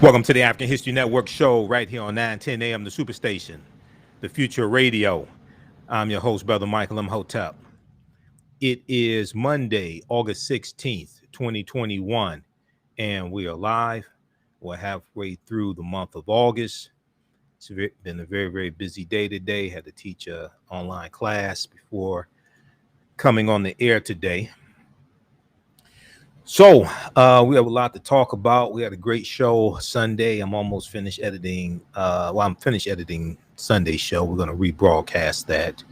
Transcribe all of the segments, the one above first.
Welcome to the African History Network show right here on 910 a.m. The Superstation, the future radio. I'm your host, Brother Michael Imhotep. It is Monday, August 16th, 2021, and we are live. We're halfway through the month of August. It's been a very, very busy day today. Had to teach an online class before coming on the air today. So we have a lot to talk about. We had a great show Sunday. I'm almost finished editing. I'm finished editing Sunday's show. We're going to rebroadcast that.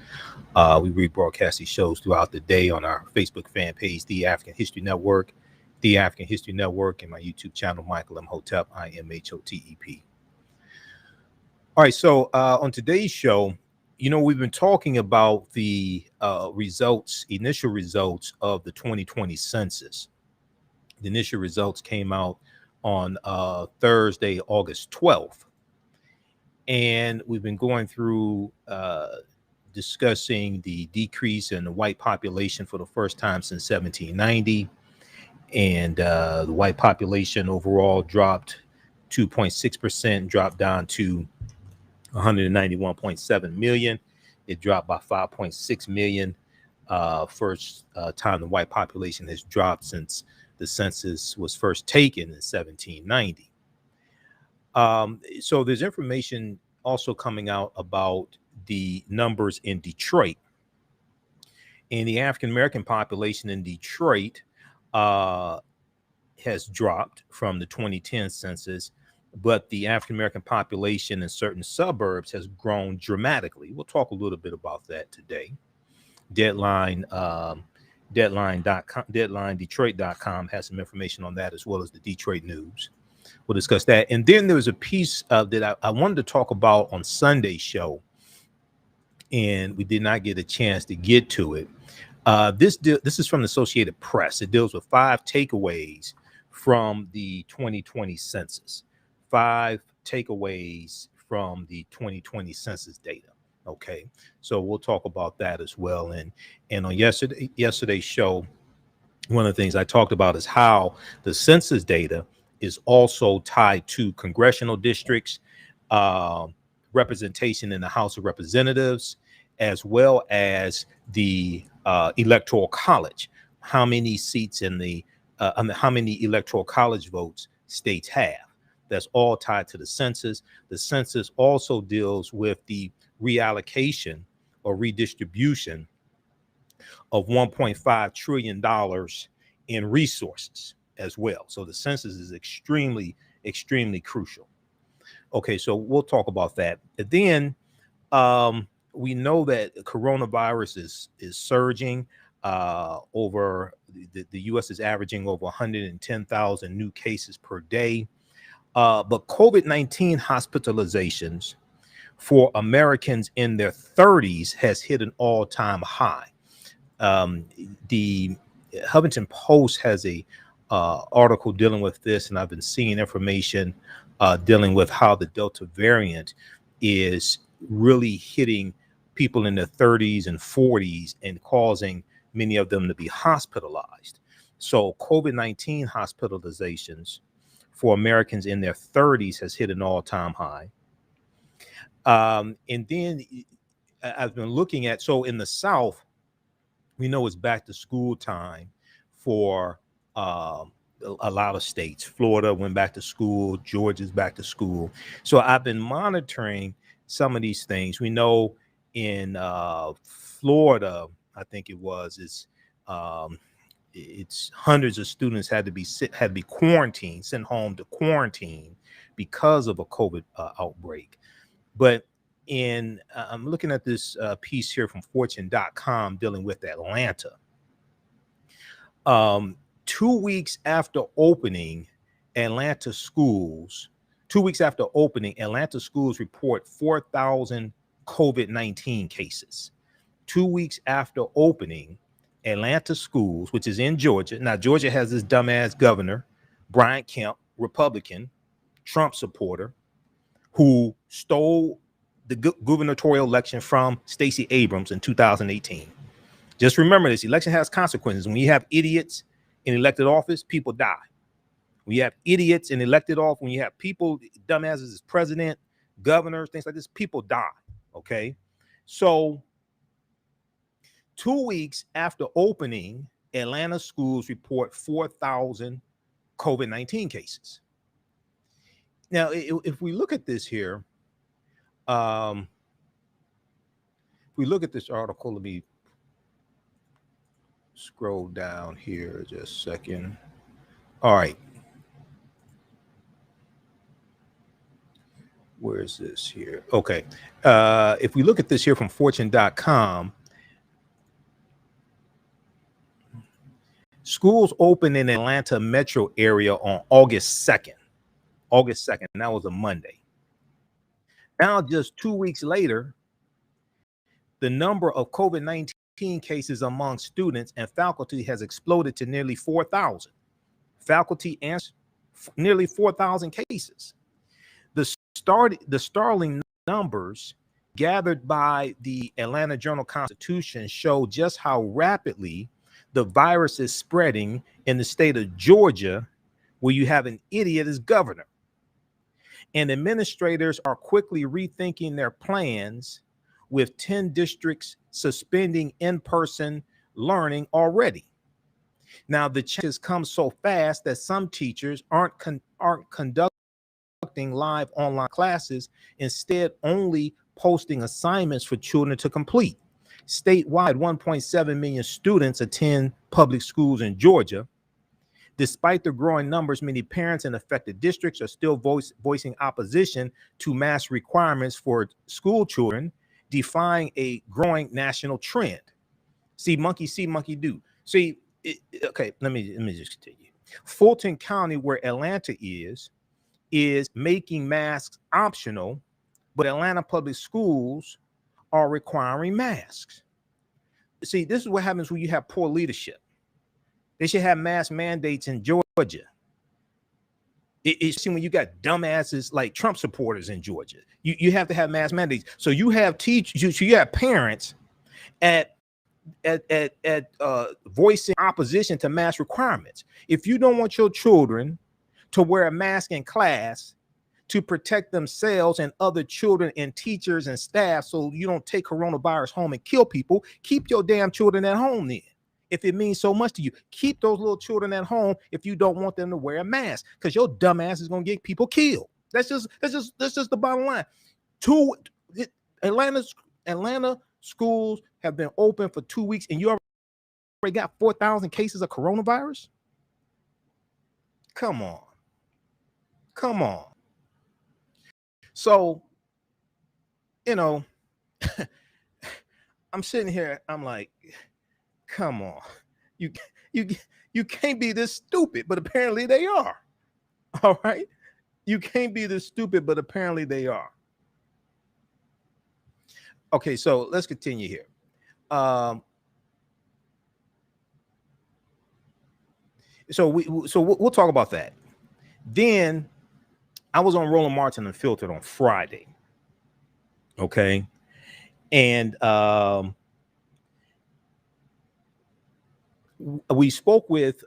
We rebroadcast these shows throughout the day on our Facebook fan page, The African History Network, The African History Network, and my YouTube channel, Michael Imhotep, Imhotep. All right, so on today's show, we've been talking about the initial results of the 2020 census. The initial results came out on Thursday, August 12th. And we've been going through discussing the decrease in the white population for the first time since 1790. And the white population overall dropped 2.6%, dropped down to 191.7 million. It dropped by 5.6 million. First time the white population has dropped since the census was first taken in 1790. So there's information also coming out about the numbers in Detroit. And the African-American population in Detroit has dropped from the 2010 census, but the African-American population in certain suburbs has grown dramatically. We'll talk a little bit about that today. Detroit.com has some information on that, as well as the Detroit News. We'll discuss that. And then there was a piece that I wanted to talk about on Sunday's show, and we did not get a chance to get to it. This is from the Associated Press. It deals with 5 takeaways from the 2020 census. 5 takeaways from the 2020 census data. Okay, so we'll talk about that as well. And on yesterday's show, one of the things I talked about is how the census data is also tied to congressional districts, representation in the House of Representatives, as well as the Electoral College. How many seats in how many Electoral College votes states have? That's all tied to the census. The census also deals with the reallocation or redistribution of $1.5 trillion in resources as well. So the census is extremely, extremely crucial. Okay, so we'll talk about that. And then we know that coronavirus is surging. Over the U.S. is averaging over 110,000 new cases per day. But COVID-19 hospitalizations for Americans in their 30s has hit an all-time high. The Huffington Post has a article dealing with this, and I've been seeing information dealing with how the Delta variant is really hitting people in their 30s and 40s and causing many of them to be hospitalized. So COVID-19 hospitalizations for Americans in their 30s has hit an all-time high. And then I've been looking at, so in the South, we know it's back to school time for a lot of states. Florida went back to school. Georgia's back to school. So I've been monitoring some of these things. We know in Florida, I think it's hundreds of students had to be quarantined, sent home to quarantine because of a COVID outbreak. But I'm looking at this piece here from Fortune.com dealing with Atlanta. 2 weeks after opening, Atlanta schools report 4,000 COVID-19 cases. 2 weeks after opening, Atlanta schools, which is in Georgia. Now, Georgia has this dumbass governor, Brian Kemp, Republican, Trump supporter, who stole the gubernatorial election from Stacey Abrams in 2018. Just remember, this election has consequences. When you have idiots in elected office, people die. when you have idiots and elected off, when you have people, dumbasses as president, governors, things like this, people die. Okay. So 2 weeks after opening, Atlanta schools report 4,000 COVID-19 cases. Now, if we look at this here, if we look at this article, let me scroll down here just a second. All right. Where is this here? Okay. If we look at this here from fortune.com, schools open in Atlanta metro area on August 2nd. August 2nd. And that was a Monday. Now, just 2 weeks later, the number of COVID-19 cases among students and faculty has exploded to nearly 4,000. Faculty and nearly 4,000 cases. The startling numbers gathered by the Atlanta Journal-Constitution show just how rapidly the virus is spreading in the state of Georgia, where you have an idiot as governor. And administrators are quickly rethinking their plans, with 10 districts suspending in-person learning already. Now, the changes come so fast that some teachers aren't conducting live online classes, instead only posting assignments for children to complete. Statewide, 1.7 million students attend public schools in Georgia. Despite the growing numbers, many parents in affected districts are still voicing opposition to mask requirements for school children, defying a growing national trend. See monkey do. See, okay, let me just continue. Fulton County, where Atlanta is making masks optional, but Atlanta public schools are requiring masks. See, this is what happens when you have poor leadership. They should have mask mandates in Georgia. It's when you got dumbasses like Trump supporters in Georgia. You have to have mask mandates. So you have teachers, you have parents at voicing opposition to mask requirements. If you don't want your children to wear a mask in class to protect themselves and other children and teachers and staff, so you don't take coronavirus home and kill people, keep your damn children at home then. If it means so much to you, keep those little children at home if you don't want them to wear a mask, because your dumb ass is going to get people killed. That's just the bottom line. Atlanta schools have been open for 2 weeks, and you already got 4,000 cases of coronavirus. Come on. So, I'm sitting here, I'm like, come on, you can't be this stupid, but apparently they are. All right, you can't be this stupid, but apparently they are. Okay, so let's continue here. So we'll talk about that. Then I was on Roland Martin Unfiltered on Friday. Okay, and we spoke with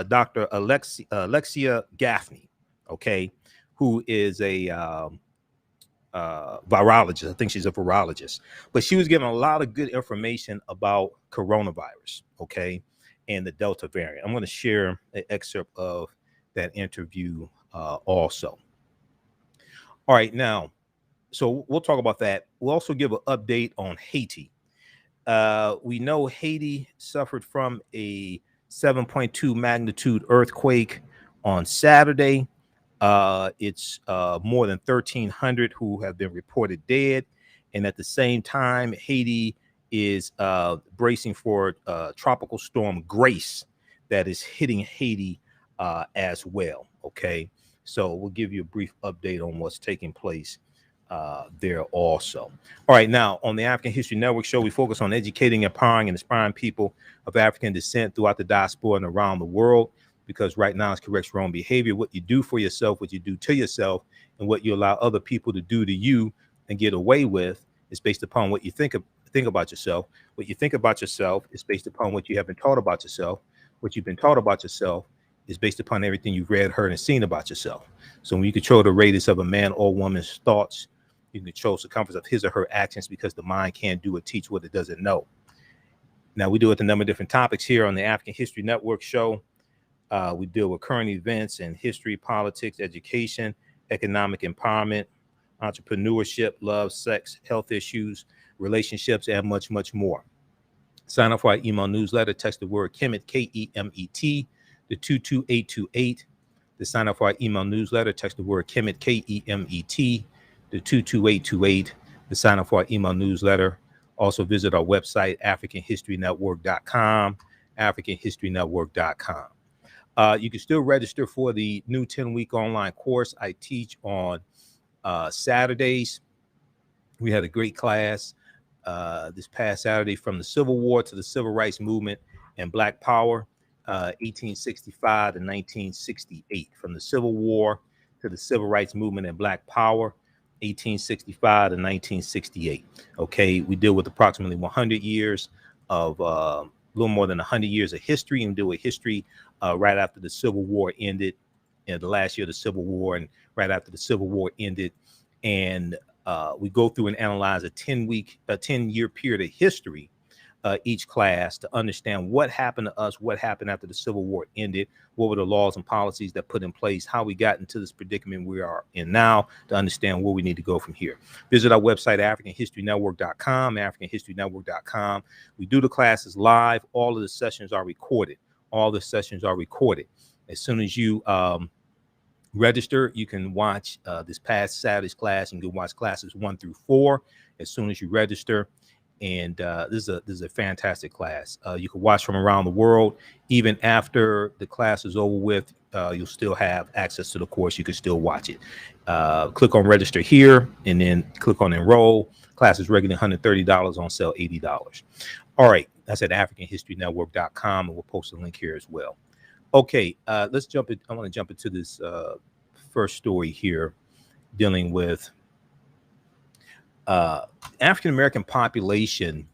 Dr. Alexia Gaffney, okay, who is a virologist. I think she's a virologist, but she was giving a lot of good information about coronavirus, okay, and the Delta variant. I'm going to share an excerpt of that interview also. All right, now, so we'll talk about that. We'll also give an update on Haiti. We know Haiti suffered from a 7.2 magnitude earthquake on Saturday. It's more than 1,300 who have been reported dead. And at the same time, Haiti is bracing for Tropical Storm Grace that is hitting Haiti as well. Okay, so we'll give you a brief update on what's taking place there also. All right, now on the African History Network show, we focus on educating, empowering, and inspiring people of African descent throughout the diaspora and around the world, because right now it's corrects wrong behavior. What you do for yourself, what you do to yourself, and what you allow other people to do to you and get away with is based upon what you think think about yourself. What you think about yourself is based upon what you have been taught about yourself. What you've been taught about yourself is based upon everything you've read, heard, and seen about yourself. So when you control the radius of a man or woman's thoughts, you can control the circumference of his or her actions, because the mind can't do or teach what it doesn't know. Now, we do it a number of different topics here on the African History Network show. We deal with current events and history, politics, education, economic empowerment, entrepreneurship, love, sex, health issues, relationships, and much, much more. Sign up for our email newsletter. Text the word Kemet, Kemet, to 22828. To sign up for our email newsletter, text the word Kemet, Kemet, to 22828. To sign up for our email newsletter. Also visit our website, AfricanHistoryNetwork.com, AfricanHistoryNetwork.com. You can still register for the new 10-week online course I teach on Saturdays. We had a great class this past Saturday, from the Civil War to the Civil Rights Movement and Black Power, 1865 to 1968. From the Civil War to the Civil Rights Movement and Black Power, 1865 to 1968. Okay, we deal with approximately 100 years of a little more than 100 years of history, and deal with history right after the Civil War ended, and the last year of the Civil War, and right after the Civil War ended. And we go through and analyze a 10-year period of history, each class, to understand what happened to us, what happened after the Civil War ended, what were the laws and policies that put in place, how we got into this predicament we are in now, to understand where we need to go from here. Visit our website, AfricanHistoryNetwork.com, AfricanHistoryNetwork.com. We do the classes live. All of the sessions are recorded. As soon as you register, you can watch this past Saturday's class. You can watch classes 1 through 4 as soon as you register. And this is a fantastic class. You can watch from around the world. Even after the class is over with, you'll still have access to the course. You can still watch it. Click on register here, and then click on enroll. Class is regularly $130, on sale $80. All right, that's at AfricanHistoryNetwork.com, and we'll post a link here as well. Okay, let's jump in. I want to jump into this first story here, dealing with African-American population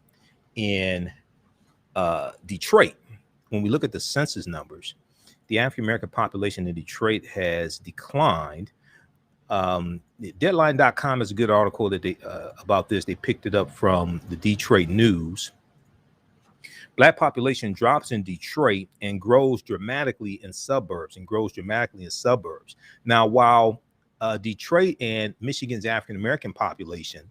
in Detroit. When we look at the census numbers, the African-American population in Detroit has declined. Deadline.com is a good article that they about this. They picked it up from the Detroit News. Black population drops in Detroit and grows dramatically in suburbs. Now, while Detroit and Michigan's African-American population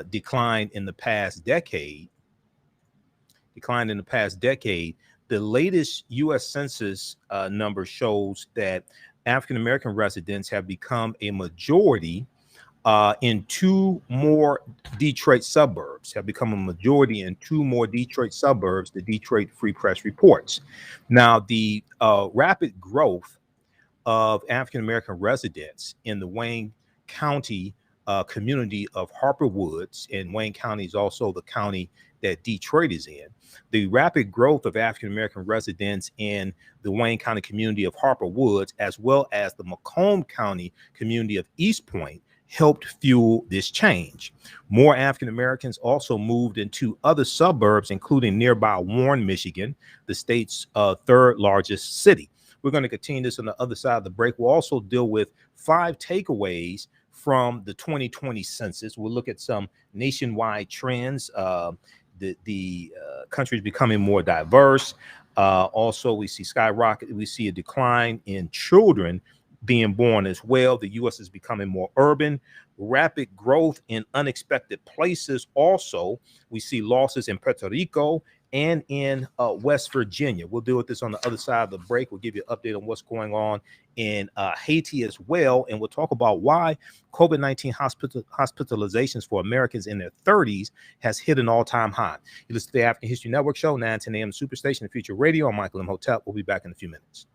declined in the past decade, the latest U.S. Census number shows that African-American residents have become a majority in 2 more Detroit suburbs, the Detroit Free Press reports. Now, the rapid growth of African-American residents in the Wayne County community of Harper Woods, and Wayne County is also the county that Detroit is in. The rapid growth of African-American residents in the Wayne County community of Harper Woods, as well as the Macomb County community of East Point, helped fuel this change. More African Americans also moved into other suburbs, including nearby Warren, Michigan, the state's 3rd largest city. We're going to continue this on the other side of the break. We'll also deal with 5 takeaways from the 2020 census. We'll look at some nationwide trends. The country is becoming more diverse. Also, we see a decline in children being born as well. The U.S. is becoming more urban. Rapid growth in unexpected places. Also, we see losses in Puerto Rico and in West Virginia. We'll deal with this on the other side of the break. We'll give you an update on what's going on in Haiti as well. And we'll talk about why COVID-19 hospitalizations for Americans in their 30s has hit an all-time high. You listen to the African History Network show, 9 10 a.m. Superstation, the Future Radio. I'm Michael Imhotep. We'll be back in a few minutes.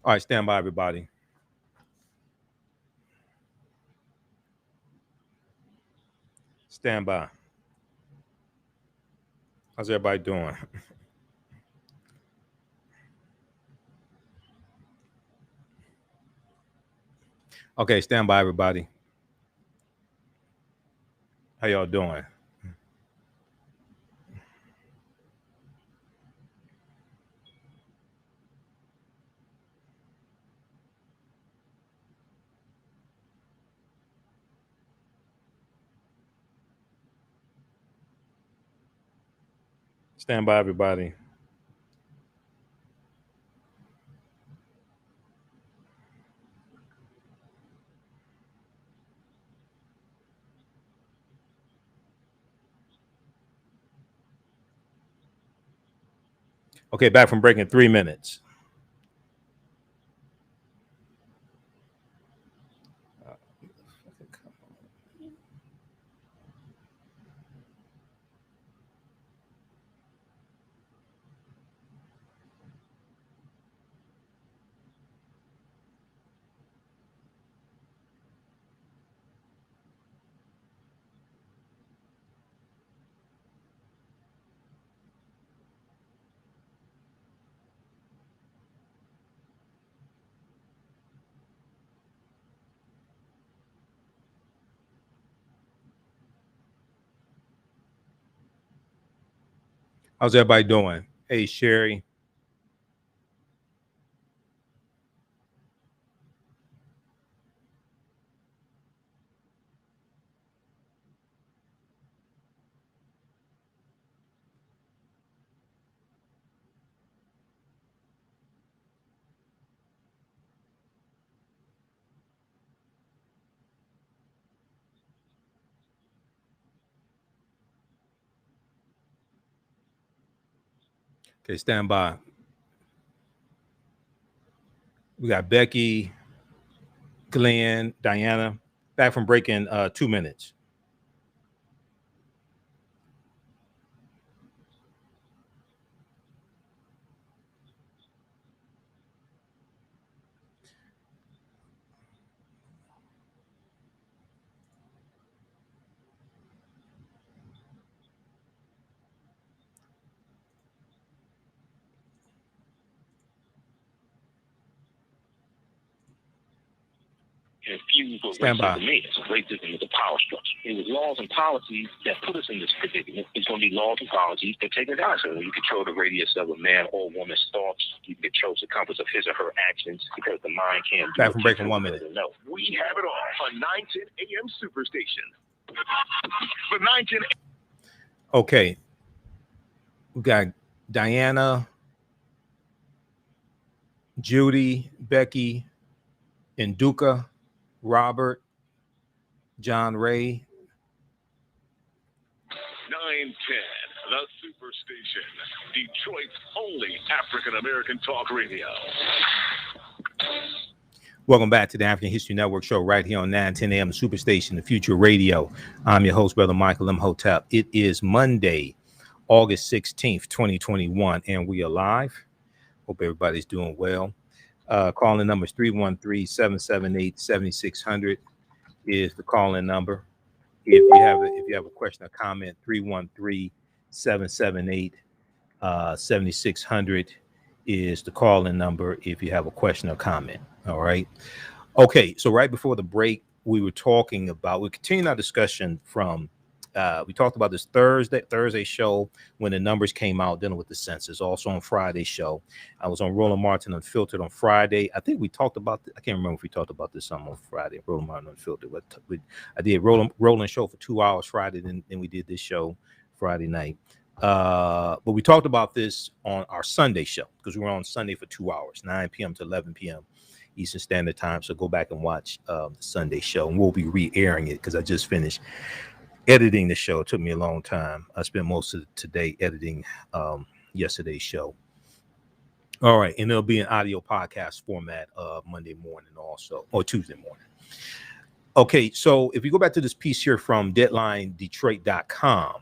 All right, stand by, everybody. Stand by. How's everybody doing? Okay, stand by, everybody. How y'all doing? Stand by, everybody. Okay, back from break in 3 minutes. How's everybody doing? Hey, Sherry. Okay, stand by. We got Becky, Glenn, Diana. Back from break in 2 minutes. Infused with Stand by. racism is a power structure. It was laws and policies that put us in this predicament. It's going to be laws and policies that take us out. So when you control the radius of a man or woman's thoughts, you control the compass of his or her actions because the mind can't do Back from break in 1 minute. No. We have it all on 910 AM Superstation. For 910. Okay. We got Diana, Judy, Becky, Induka, Robert, John Ray. 910, the Superstation, Detroit's only African-American talk radio. Welcome back to the African History Network show right here on 910 AM Superstation, the Future Radio. I'm your host, Brother Michael Imhotep. It is Monday, August 16th, 2021, and we are live. Hope everybody's doing well. Calling number is 313-778-7600 is the calling number. If you have a question or comment, 313-778-7600 is the calling number if you have a question or comment. All right. Okay. So right before the break, we continued our discussion from we talked about this Thursday show when the numbers came out dealing with the census. Also on Friday's show, I was on Roland Martin Unfiltered on Friday. I think we talked about I can't remember if we talked about this some on Friday. Roland Martin Unfiltered. I did Roland show for 2 hours Friday, then we did this show Friday night. But we talked about this on our Sunday show because we were on Sunday for 2 hours, 9 p.m. to 11 p.m. Eastern Standard Time. So go back and watch the Sunday show, and we'll be re-airing it because I just finished editing the show. It took me a long time. I spent most of today editing yesterday's show. All right, and it'll be an audio podcast format Monday morning also, or Tuesday morning. Okay, so if you go back to this piece here from DeadlineDetroit.com,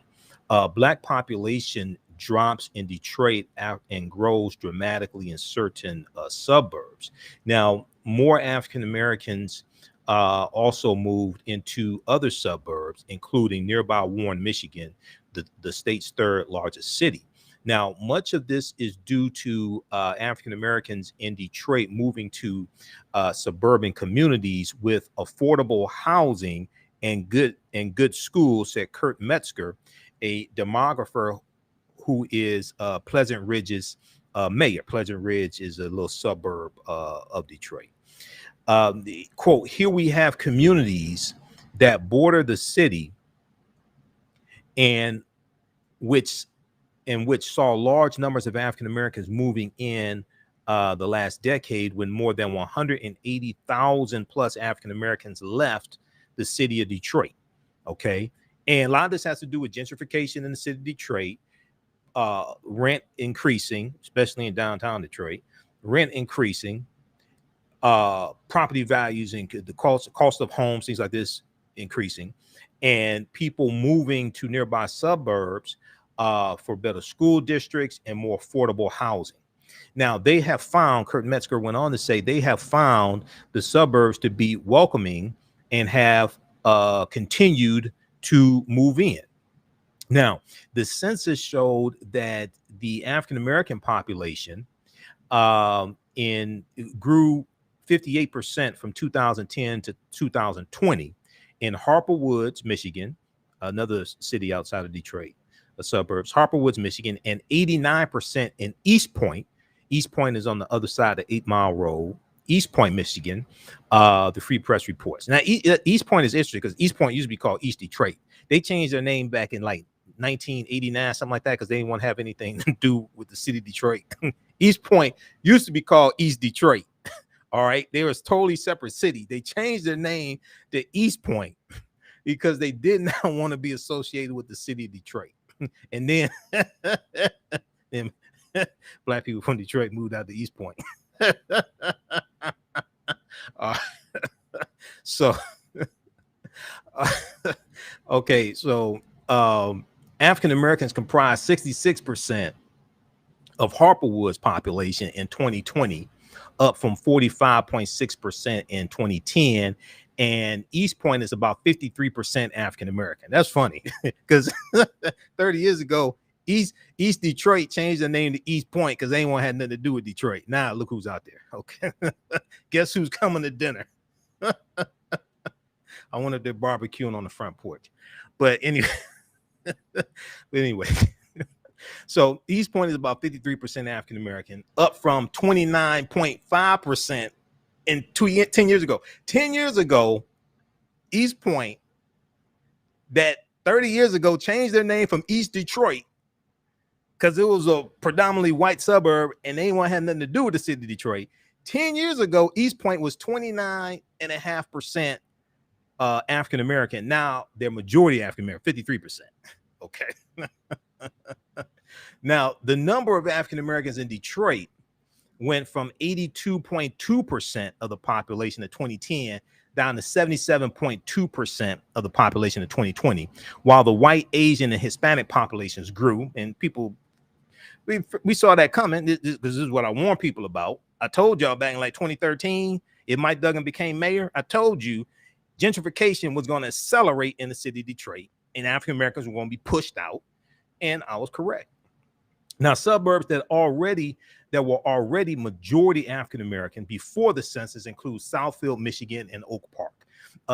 Black population drops in Detroit and grows dramatically in certain suburbs. Now, more African Americans also moved into other suburbs, including nearby Warren, Michigan, the state's third largest city. Now, much of this is due to African Americans in Detroit moving to suburban communities with affordable housing and good schools, said Kurt Metzger, a demographer who is Pleasant Ridge's mayor. Pleasant Ridge is a little suburb of Detroit. The quote, here we have communities that border the city and which saw large numbers of African Americans moving in the last decade, when more than 180,000 plus African Americans left the city of Detroit. Okay. And a lot of this has to do with gentrification in the city of Detroit, rent increasing, especially in downtown Detroit, rent increasing, property values and the cost of homes, things like this increasing, and people moving to nearby suburbs for better school districts and more affordable housing. Now, they have found, Kurt Metzger went on to say, they have found the suburbs to be welcoming and have continued to move in. Now, the census showed that the African American population grew 58% from 2010 to 2020 in Harper Woods, Michigan, another city outside of Detroit, the suburbs, Harper Woods, Michigan, and 89% in East Point. East Point is on the other side of 8 Mile Road, East Point, Michigan. The Free Press reports. Now, East Point is interesting because East Point used to be called East Detroit. They changed their name back in like 1989, something like that, because they didn't want to have anything to do with the city of Detroit. East Point used to be called East Detroit. All right. They was totally separate city. They changed their name to East Point because they did not want to be associated with the city of Detroit. And then, then black people from Detroit moved out to East Point. So, okay. So, African Americans comprise 66% of Harper Woods population in 2020, up from 45.6% in 2010. And East Point is about 53% African American. That's funny because 30 years ago, East Detroit changed their name to East Point because they ain't want to have nothing to do with Detroit. Now look who's out there. Okay. Guess who's coming to dinner? I wonder if they're barbecuing on the front porch. But anyway, so East Point is about 53% African American, up from 29.5% in 10 years ago. 10 years ago, East Point, that 30 years ago changed their name from East Detroit because it was a predominantly white suburb and they didn't want to have nothing to do with the city of Detroit. 10 years ago, East Point was 29.5% African American. Now they're majority African American, 53%. Okay. Now, the number of African Americans in Detroit went from 82.2% of the population in 2010 down to 77.2% of the population in 2020, while the white, Asian, and Hispanic populations grew. And people, we saw that coming. This is what I warned people about. I told y'all back in like 2013, if Mike Duggan became mayor, I told you gentrification was going to accelerate in the city of Detroit and African Americans were going to be pushed out. And I was correct. Now, suburbs that were already majority African American before the census include Southfield, Michigan, and Oak Park.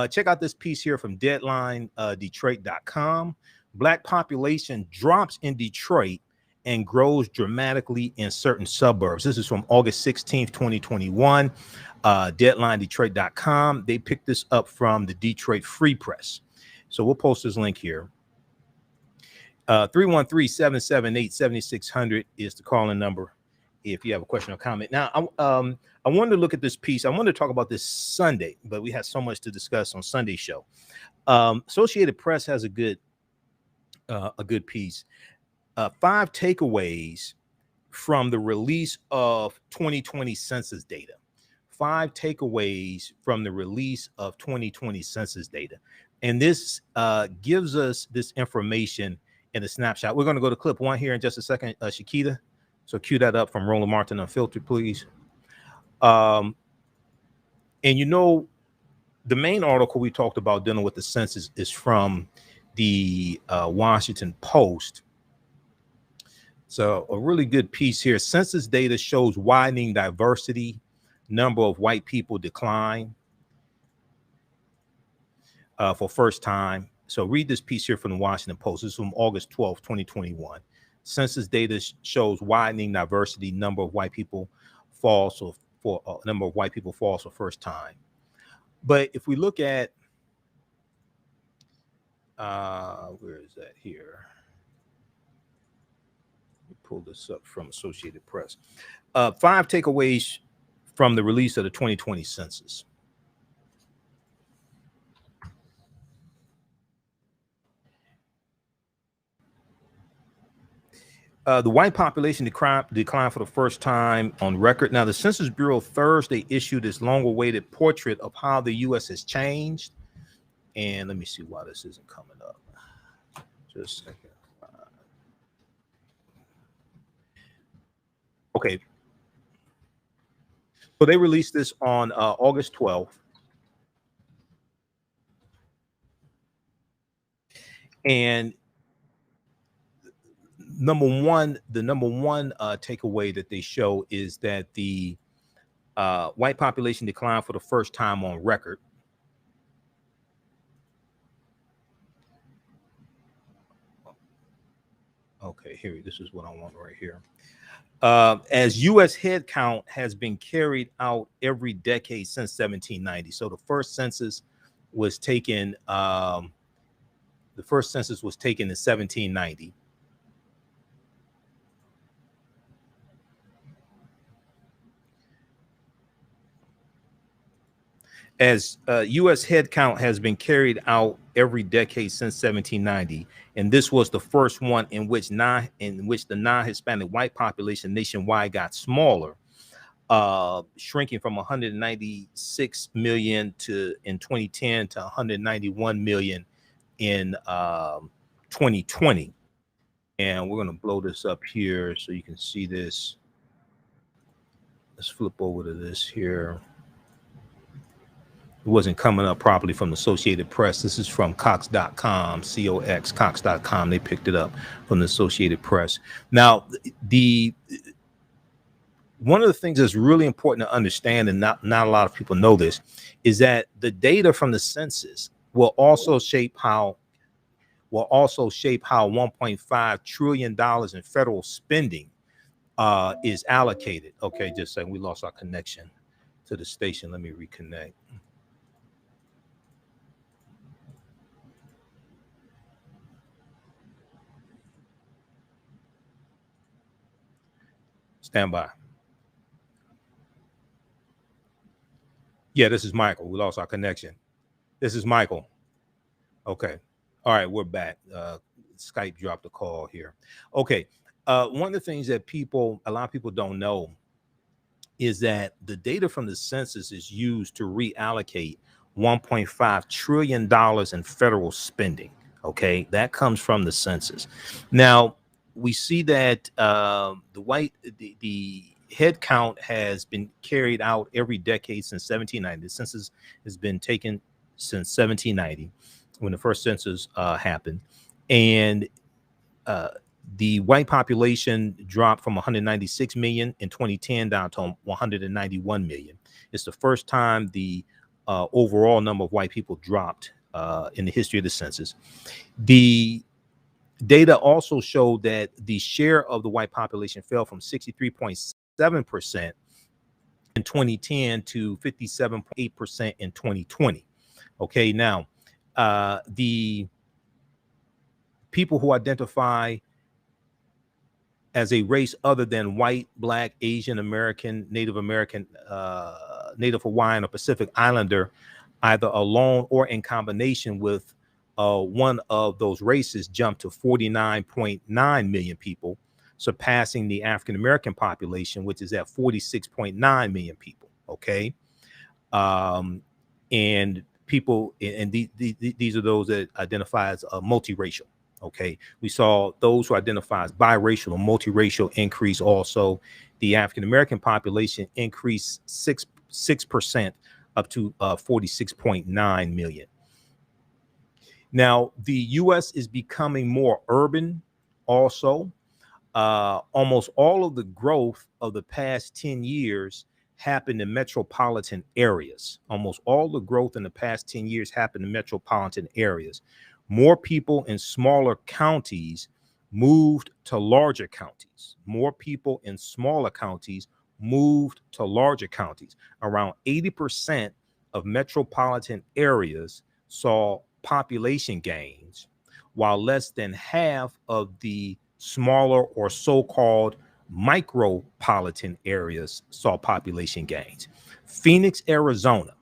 Check out this piece here from Deadline, Detroit.com. Black population drops in Detroit and grows dramatically in certain suburbs. This is from August 16th, 2021. Deadline, Detroit.com. They picked this up from the Detroit Free Press. So we'll post this link here. 313-778-7600 is the calling number if you have a question or comment. Now, I wanted to look at this piece. I wanted to talk about this Sunday, but we had so much to discuss on Sunday's show. Associated Press has a good piece. 5 takeaways from the release of 2020 census data. 5 takeaways from the release of 2020 census data. And this gives us this information in a snapshot. We're going to go to clip 1 here in just a second, Shakita. So cue that up from Roland Martin Unfiltered, please. And you know, the main article we talked about dealing with the census is from the Washington Post. So a really good piece here. Census data shows widening diversity. Number of white people decline for first time. So read this piece here from the Washington Post. This is from August 12th, 2021. Census data shows widening diversity. Number of white people falls for first time. But if we look at where is that here? Let me pull this up from Associated Press. 5 takeaways from the release of the 2020 census. The white population declined for the first time on record. Now, the Census Bureau Thursday issued this long-awaited portrait of how the U.S. has changed. And let me see why this isn't coming up. Just a second. Okay. So they released this on August 12th. And the number one takeaway that they show is that the white population declined for the first time on record. Okay, here, this is what I want right here. As U.S. head count has been carried out every decade since 1790. So the first census was taken. The first census was taken in 1790. As U.S. head count has been carried out every decade since 1790, and this was the first one in which the non-Hispanic white population nationwide got smaller, shrinking from 196 million in 2010 to 191 million in 2020. And we're going to blow this up here so you can see this. Let's flip over to this here. It wasn't coming up properly from the Associated Press. This is from Cox.com, C-O-X, Cox.com. They picked it up from the Associated Press. Now, one of the things that's really important to understand, and not a lot of people know this, is that the data from the census will also shape how $1.5 trillion in federal spending is allocated. Okay, just saying, we lost our connection to the station. Let me reconnect. Stand by. Yeah, this is Michael. We lost our connection. This is Michael. Okay. All right, we're back. Skype dropped a call here. Okay. One of the things that a lot of people don't know is that the data from the census is used to reallocate $1.5 trillion in federal spending. Okay, that comes from the census. Now, we see that the head count has been carried out every decade since 1790. The census has been taken since 1790, when the first census happened, and the white population dropped from 196 million in 2010 down to 191 million. It's the first time the overall number of white people dropped in the history of the census. The data also showed that the share of the white population fell from 63.7% in 2010 to 57.8% in 2020. Okay, now the people who identify as a race other than white, black, Asian American, Native American, Native Hawaiian, or Pacific Islander, either alone or in combination with one of those races, jumped to 49.9 million people, surpassing the African American population, which is at 46.9 million people. Okay, and people, and these are those that identify as multiracial. Okay, we saw those who identify as biracial or multiracial increase. Also, the African American population increased 6% up to 46.9 million. Now, the U.S. is becoming more urban also. almost all of the growth of the past 10 years happened in metropolitan areas. Almost all the growth in the past 10 years happened in metropolitan areas. More people in smaller counties moved to larger counties. More people in smaller counties moved to larger counties. Around 80% of metropolitan areas saw population gains, while less than half of the smaller or so-called micropolitan areas saw population gains. Phoenix, Arizona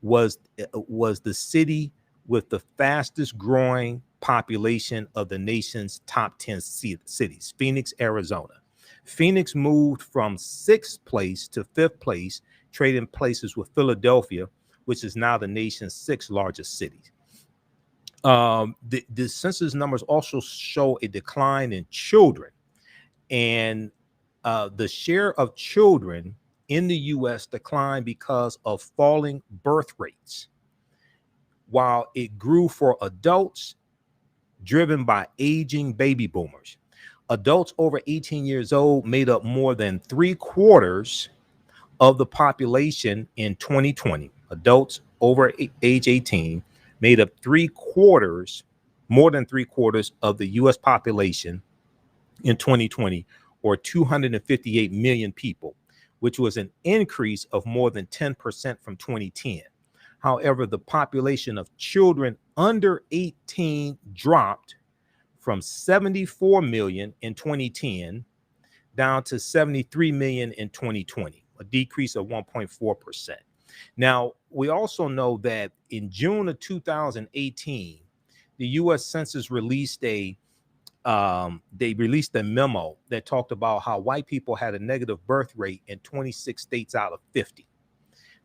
was the city with the fastest growing population of the nation's top 10 cities. Phoenix, Arizona. Phoenix moved from 6th place to 5th place, trading places with Philadelphia, which is now the nation's 6th largest city. The census numbers also show a decline in children, and the share of children in the U.S. declined because of falling birth rates, while it grew for adults, driven by aging baby boomers. Adults over 18 years old made up more than 3/4 of the population in 2020. Adults over age 18 made up more than 3/4 of the U.S. population in 2020, or 258 million people, which was an increase of more than 10% from 2010. However, the population of children under 18 dropped from 74 million in 2010 down to 73 million in 2020, a decrease of 1.4%. Now, we also know that in June of 2018, the U.S. Census released a memo that talked about how white people had a negative birth rate in 26 states out of 50.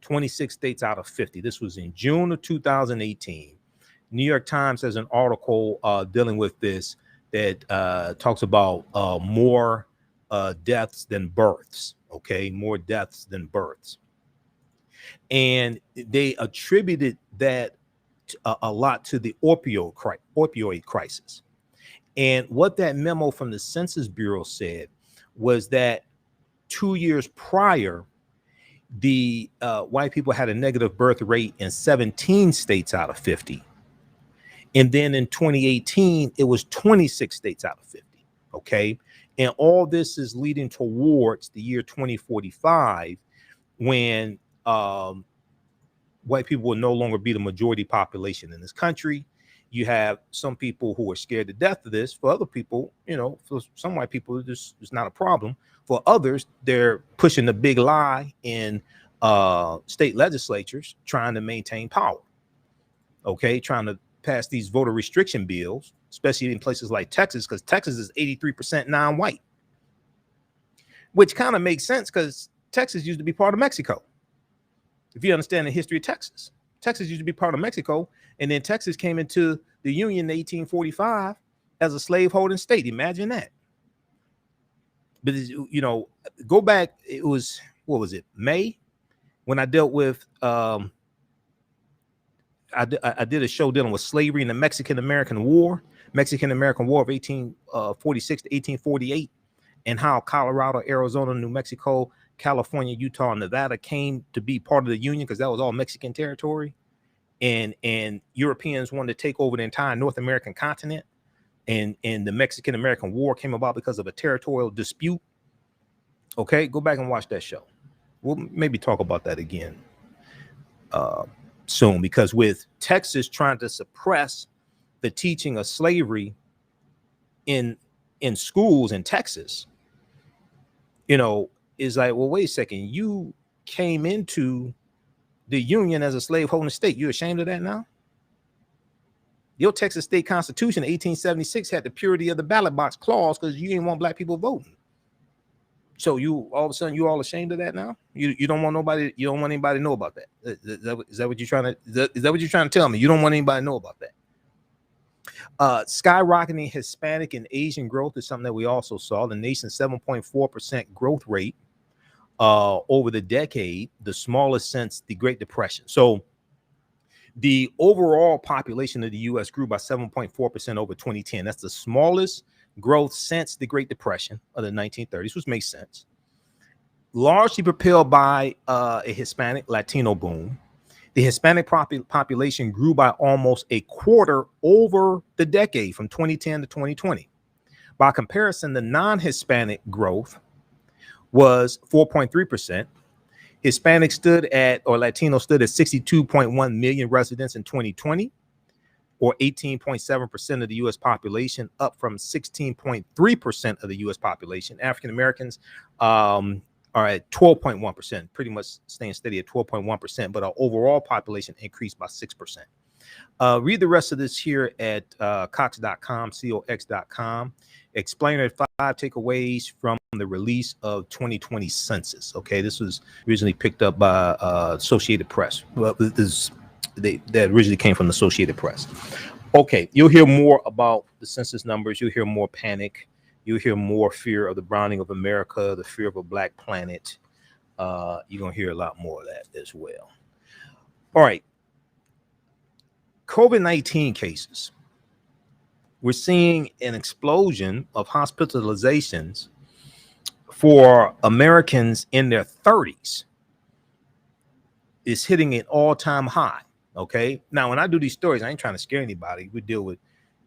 26 states out of 50. This was in June of 2018. New York Times has an article dealing with this that talks about more deaths than births. Okay, more deaths than births. And they attributed that a lot to the opioid crisis. And what that memo from the Census Bureau said was that 2 years prior, the white people had a negative birth rate in 17 states out of 50. And then in 2018, it was 26 states out of 50. Okay. And all this is leading towards the year 2045, when white people will no longer be the majority population in this country. You have some people who are scared to death of this. For other people, for some white people, this is not a problem. For others, they're pushing the big lie in state legislatures, trying to maintain power. Okay, trying to pass these voter restriction bills, especially in places like Texas, because Texas is 83% non-white, which kind of makes sense because Texas used to be part of Mexico. If you understand the history of Texas, Texas used to be part of Mexico, and then Texas came into the Union in 1845 as a slave-holding state. Imagine that. But go back. It was, what was it, May, when I dealt with I did a show dealing with slavery in the Mexican-American War of 1846 to 1848, and how Colorado, Arizona, New Mexico, California, Utah, and Nevada came to be part of the Union because that was all Mexican territory. And Europeans wanted to take over the entire North American continent. And the Mexican-American War came about because of a territorial dispute. Okay, go back and watch that show. We'll maybe talk about that again soon, because with Texas trying to suppress the teaching of slavery in schools in Texas, is like, well, wait a second, you came into the Union as a slave-holding state. You ashamed of that now? Your Texas state constitution in 1876 had the purity of the ballot box clause because you didn't want black people voting. So you all of a sudden you all ashamed of that now? You don't want nobody, you don't want anybody to know about that. Is that what you're trying to, is that what you're trying to tell me? You don't want anybody to know about that? Skyrocketing Hispanic and Asian growth is something that we also saw. The nation's 7.4% growth rate over the decade, the smallest since the Great Depression. So The overall population of the U.S. grew by 7.4% over 2010. That's the smallest growth since the Great Depression of the 1930s, which makes sense. Largely propelled by a Hispanic Latino boom. The Hispanic population grew by almost a quarter over the decade from 2010 to 2020. By comparison, the non-Hispanic growth was 4.3%. Hispanic stood at, or Latino stood at 62.1 million residents in 2020, or 18.7% of the U.S. population, up from 16.3% of the U.S. population. African Americans are at 12.1%, pretty much staying steady at 12.1%, but our overall population increased by 6%. Read the rest of this here at cox.com, cox.com. Explainer 5 takeaways from the release of 2020 census. Okay, this was originally picked up by Associated Press. Well, that originally came from the Associated Press. Okay, you'll hear more about the census numbers. You'll hear more panic. You'll hear more fear of the browning of America, the fear of a black planet. You're going to hear a lot more of that as well. All right. COVID-19 cases. We're seeing an explosion of hospitalizations for Americans in their 30s. It's hitting an all-time high. Okay. Now, when I do these stories, I ain't trying to scare anybody. We deal with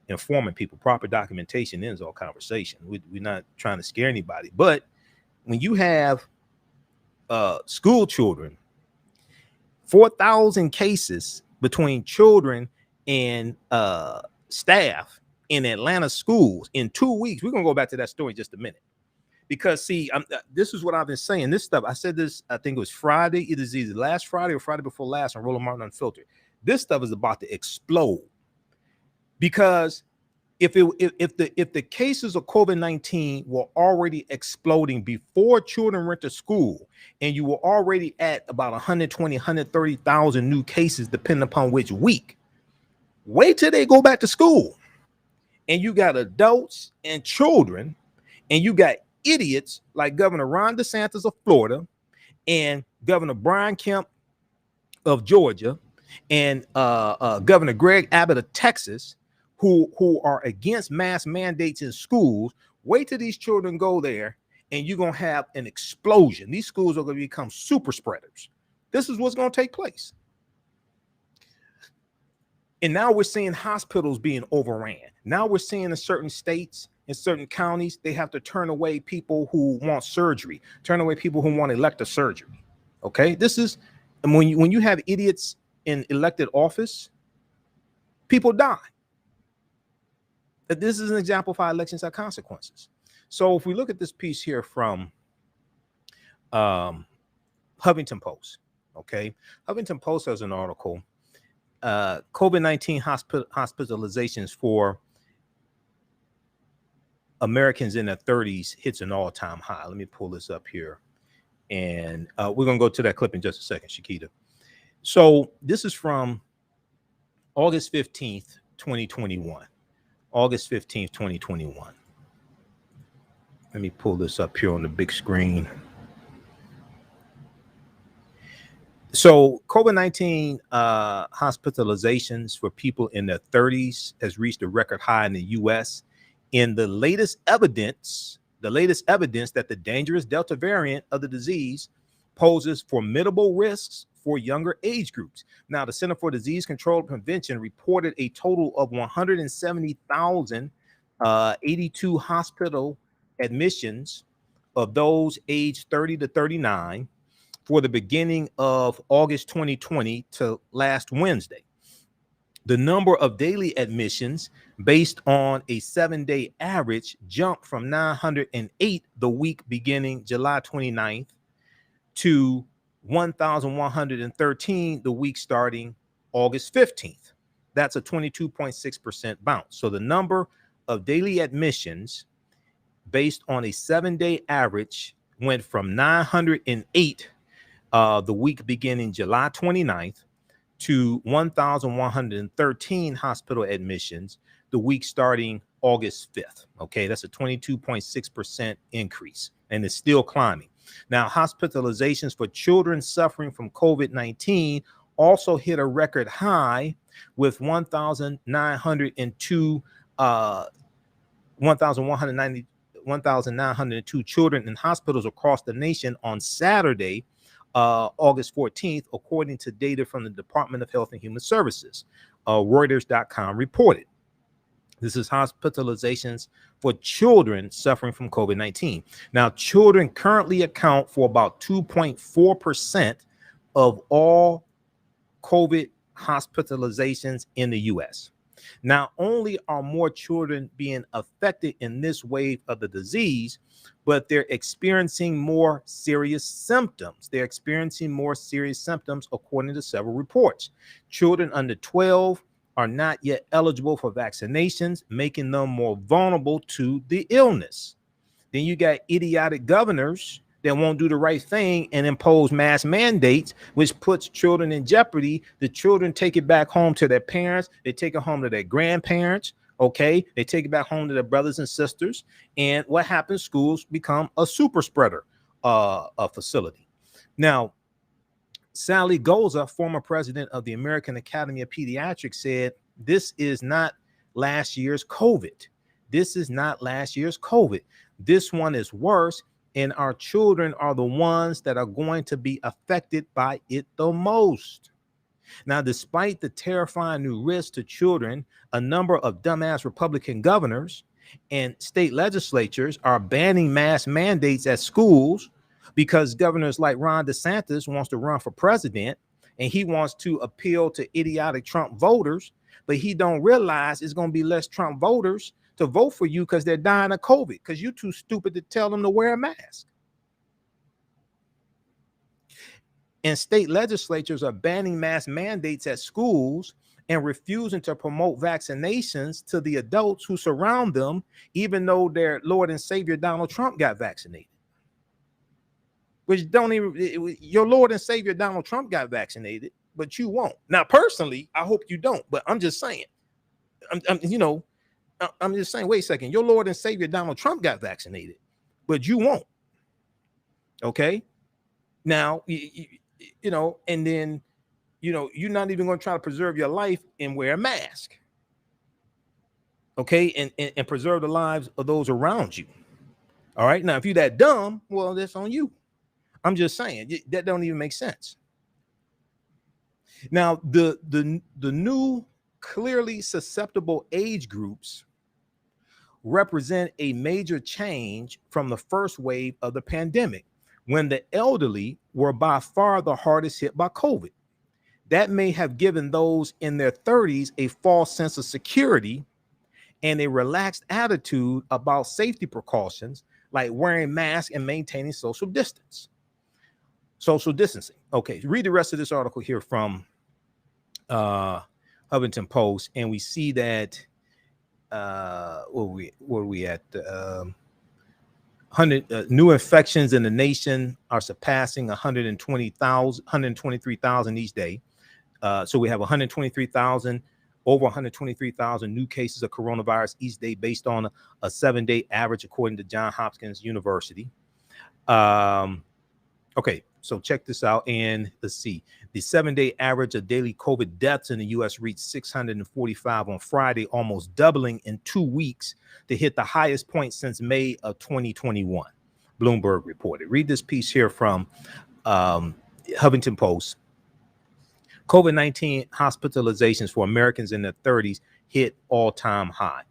informing people. Proper documentation ends all conversation. We're not trying to scare anybody. But when you have school children, 4,000 cases between children and staff in Atlanta schools in 2 weeks. We're going to go back to that story in just a minute. Because, see, this is what I've been saying. This stuff, I said this, I think it was Friday. It is either last Friday or Friday before last on Roland Martin Unfiltered. This stuff is about to explode. Because if the cases of COVID-19 were already exploding before children went to school, and you were already at about 120, 130,000 new cases, depending upon which week, wait till they go back to school. And you got adults and children, and you got idiots like Governor Ron DeSantis of Florida and Governor Brian Kemp of Georgia and Governor Greg Abbott of Texas, who are against mask mandates in schools. Wait till these children go there, and you're going to have an explosion. These schools are going to become super spreaders. This is what's going to take place. And now we're seeing hospitals being overran. Now we're seeing in certain states, in certain counties, they have to turn away people who want surgery, turn away people who want elective surgery. Okay, this is, and when you have idiots in elected office, people die. This is an example of how elections have consequences. So if we look at this piece here from Huffington Post, okay, Huffington Post has an article, COVID-19 hospitalizations for Americans in their 30s hits an all-time high. Let me pull this up here. And we're going to go to that clip in just a second, Shakita. So this is from August 15th, 2021. August 15th, 2021. Let me pull this up here on the big screen. So COVID-19 hospitalizations for people in their 30s has reached a record high in the U.S. in the latest evidence that the dangerous Delta variant of the disease poses formidable risks for younger age groups. Now, the Center for Disease Control and Prevention reported a total of 170,082 hospital admissions of those aged 30 to 39 for the beginning of August 2020 to last Wednesday. The number of daily admissions based on a 7-day average jumped from 908 the week beginning July 29th to 1,113 the week starting August 15th. That's a 22.6% bounce. So the number of daily admissions based on a 7-day average went from 908 the week beginning July 29th to 1,113 hospital admissions the week starting August 5th. Okay, that's a 22.6% increase, and it's still climbing. Now, hospitalizations for children suffering from COVID-19 also hit a record high with 1,902 1,902 children in hospitals across the nation on Saturday, August 14th, according to data from the Department of Health and Human Services. Reuters.com reported. This is hospitalizations for children suffering from COVID-19. Now, children currently account for about 2.4% of all COVID hospitalizations in the U.S. Not only are more children being affected in this wave of the disease, but they're experiencing more serious symptoms. They're experiencing more serious symptoms, according to several reports. Children under 12 are not yet eligible for vaccinations, making them more vulnerable to the illness. Then you got idiotic governors that won't do the right thing and impose mass mandates, which puts children in jeopardy. The children take it back home to their parents. They take it home to their grandparents. Okay. They take it back home to their brothers and sisters. And what happens? Schools become a super spreader facility. Now, Sally Goza, former president of the American Academy of Pediatrics, said, this is not last year's COVID. This is not last year's COVID. This one is worse, and our children are the ones that are going to be affected by it the most. Now, despite the terrifying new risk to children, a number of dumbass Republican governors and state legislatures are banning mask mandates at schools, because governors like Ron DeSantis wants to run for president and he wants to appeal to idiotic Trump voters, but he don't realize it's going to be less Trump voters to vote for you because they're dying of COVID, because you're too stupid to tell them to wear a mask. And state legislatures are banning mask mandates at schools and refusing to promote vaccinations to the adults who surround them, even though their Lord and Savior Donald Trump got vaccinated. Which don't even, your Lord and Savior Donald Trump got vaccinated, but you won't. Now, personally, I hope you don't, but I'm just saying, I'm just saying, wait a second, your Lord and Savior Donald Trump got vaccinated, but you won't. Okay. Now, and then, you're not even going to try to preserve your life and wear a mask. Okay. And preserve the lives of those around you. All right. Now, if you're that dumb, well, that's on you. I'm just saying that don't even make sense. Now, the new clearly susceptible age groups represent a major change from the first wave of the pandemic, when the elderly were by far the hardest hit by COVID. That may have given those in their 30s a false sense of security and a relaxed attitude about safety precautions like wearing masks and maintaining social distancing. Okay, read the rest of this article here from Huffington Post, and we see that where we at? 100 new infections in the nation are surpassing 123,000 each day. So we have 123,000, over 123,000 new cases of coronavirus each day, based on a 7-day average, according to Johns Hopkins University. Okay, so check this out, and let's see. The 7-day average of daily COVID deaths in the U.S. reached 645 on Friday, almost doubling in 2 weeks to hit the highest point since May of 2021, Bloomberg reported. Read this piece here from Huffington Post. COVID-19 hospitalizations for Americans in their 30s hit all-time high.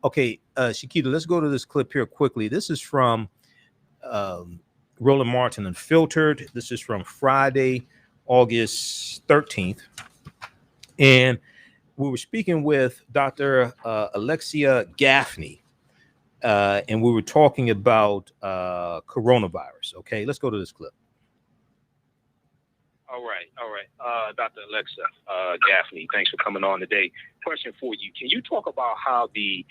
Okay, Shakita, let's go to this clip here quickly. This is from Roland Martin Unfiltered. This is from Friday, August 13th. And we were speaking with Dr. Alexia Gaffney, and we were talking about coronavirus. Okay, let's go to this clip. All right. Dr. Alexa Gaffney, thanks for coming on today. Question for you. Can you talk about how the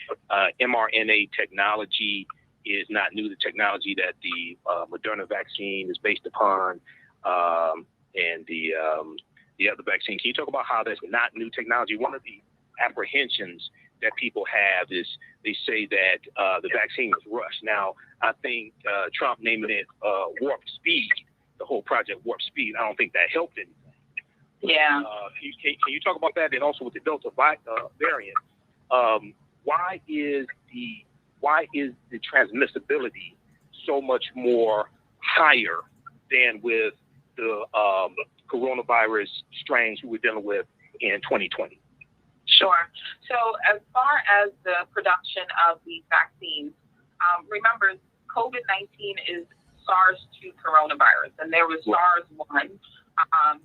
mRNA technology is not new, the technology that the Moderna vaccine is based upon, and the other vaccine? Can you talk about how that's not new technology? One of the apprehensions that people have is they say that the vaccine was rushed. Now, I think Trump naming it Warp Speed, the whole project Warp Speed, I don't think that helped anything. Yeah. Can you talk about that? And also with the Delta variant, why is the transmissibility so much more higher than with the coronavirus strains we were dealing with in 2020? Sure. So as far as the production of these vaccines, remember, COVID-19 is SARS-2 coronavirus, and there was SARS-1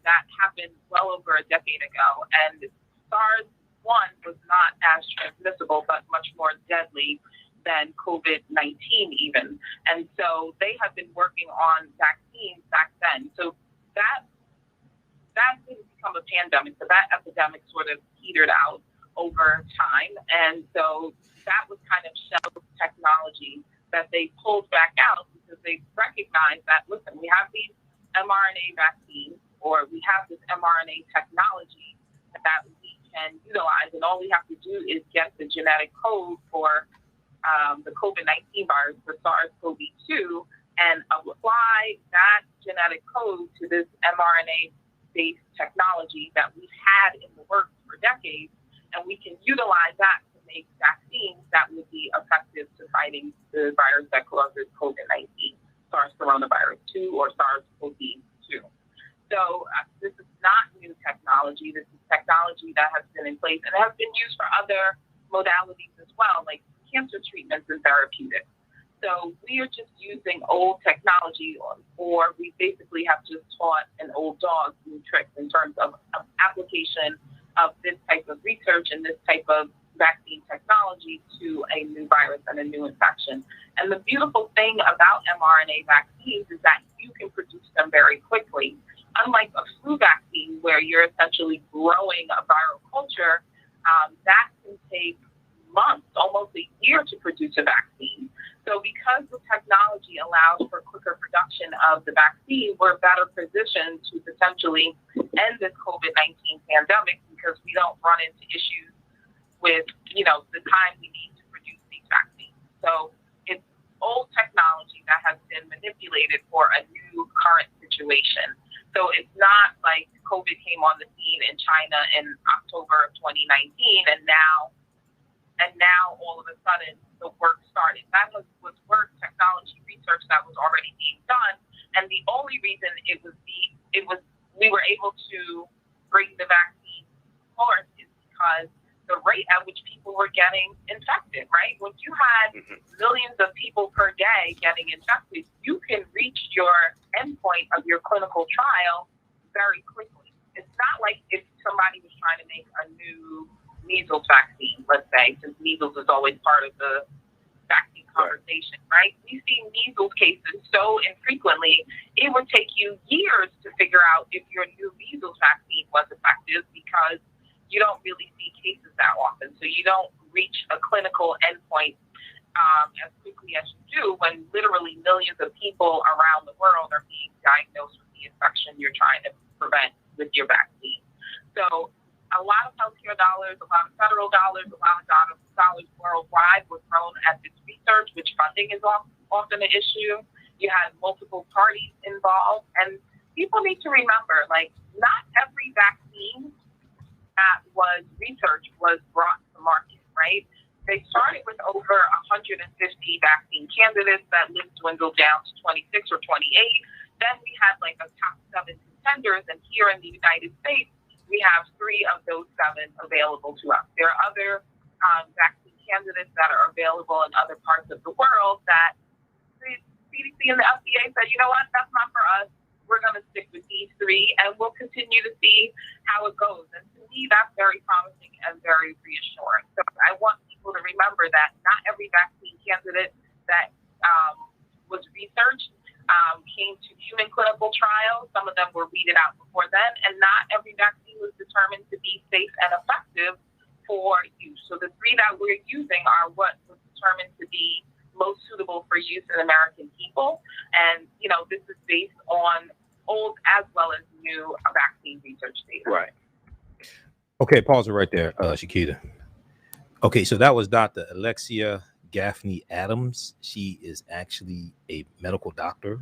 that happened well over a decade ago. And SARS-1 was not as transmissible, but much more deadly than COVID-19 even. And so they have been working on vaccines back then. So that didn't become a pandemic. So that epidemic sort of petered out over time. And so that was kind of shelved technology that they pulled back out because they recognized that, listen, we have these mRNA vaccines, or we have this mRNA technology that we can utilize, and all we have to do is get the genetic code for the COVID-19 virus, for SARS-CoV-2, and apply that genetic code to this mRNA-based technology that we've had in the works for decades, and we can utilize that to make vaccines that would be effective to fighting the virus that causes COVID-19, SARS coronavirus 2 or SARS-CoV-2. So this is not new technology. This is technology that has been in place and has been used for other modalities as well, like cancer treatments and therapeutics. So we are just using old technology, or we basically have just taught an old dog new tricks in terms of application of this type of research and this type of vaccine technology to a new virus and a new infection. And the beautiful thing about mRNA vaccines is that you can produce them very quickly. Unlike a flu vaccine, where you're essentially growing a viral culture, that can take months, almost a year to produce a vaccine. So because the technology allows for quicker production of the vaccine, we're better positioned to potentially end this COVID-19 pandemic because we don't run into issues with, the time we need to produce these vaccines. So it's old technology that has been manipulated for a new current situation. So it's not like COVID came on the scene in China in October of 2019, and now all of a sudden the work started. That was work, technology research that was already being done, and the only reason we were able to bring the vaccine forth is because the rate at which people were getting infected, right? When you had millions of people per day getting infected, you can reach your endpoint of your clinical trial very quickly. It's not like if somebody was trying to make a new measles vaccine, let's say, since measles is always part of the vaccine conversation, right? We see measles cases so infrequently, it would take you years to figure out if your new measles vaccine was effective because you don't really see cases that often. So you don't reach a clinical endpoint as quickly as you do when literally millions of people around the world are being diagnosed with the infection you're trying to prevent with your vaccine. So a lot of healthcare dollars, a lot of federal dollars, a lot of dollars worldwide were thrown at this research, which funding is often an issue. You had multiple parties involved, and people need to remember, not every vaccine that was researched was brought to market, right? They started with over 150 vaccine candidates. That list dwindled down to 26 or 28. Then we had a top 7 contenders, and here in the United States, we have 3 of those 7 available to us. There are other vaccine candidates that are available in other parts of the world that the CDC and the FDA said, you know what, that's not for us. We're going to stick with these 3, and we'll continue to see how it goes. And to me, that's very promising and very reassuring. So I want people to remember that not every vaccine candidate that was researched came to human clinical trials. Some of them were weeded out before then, and not every vaccine was determined to be safe and effective for use. So the 3 that we're using are what was determined to be most suitable for use in American people. And, this is based on old as well as new vaccine research data. Right. Okay, pause it right there, Shakita. Okay, so that was Dr. Alexia Gaffney Adams. She is actually a medical doctor,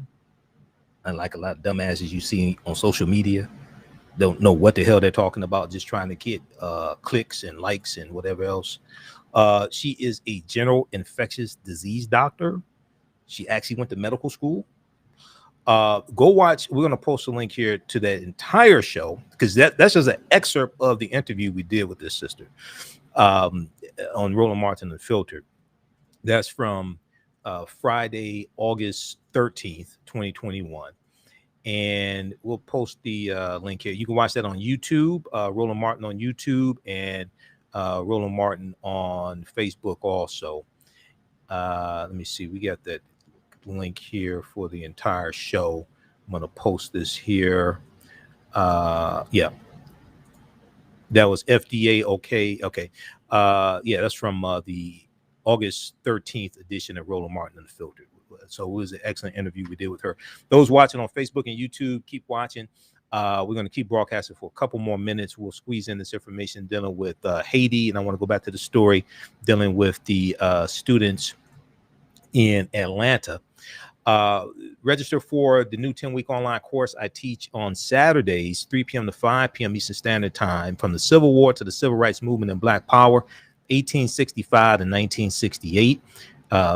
unlike a lot of dumbasses you see on social media. don't know what the hell they're talking about, just trying to get clicks and likes and whatever else. She is a general infectious disease doctor. She actually went to medical school. Go watch. We're going to post a link here to that entire show, because that's just an excerpt of the interview we did with this sister on Roland Martin Unfiltered. That's from Friday, August 13th, 2021. And we'll post the link here. You can watch that on YouTube, Roland Martin on YouTube, and Roland Martin on Facebook also. Let me see. We got that link here for the entire show. I'm going to post this here. Yeah. That was FDA. Okay. Yeah, that's from the August 13th edition of Roland Martin Unfiltered. So it was an excellent interview we did with her. Those watching on Facebook and YouTube, keep watching. We're going to keep broadcasting for a couple more minutes. We'll squeeze in this information dealing with Haiti. And I want to go back to the story dealing with the students in Atlanta. Register for the new 10-week online course I teach on Saturdays, 3 p.m. to 5 p.m. Eastern Standard Time, from the Civil War to the Civil Rights Movement and Black Power, 1865 to 1968.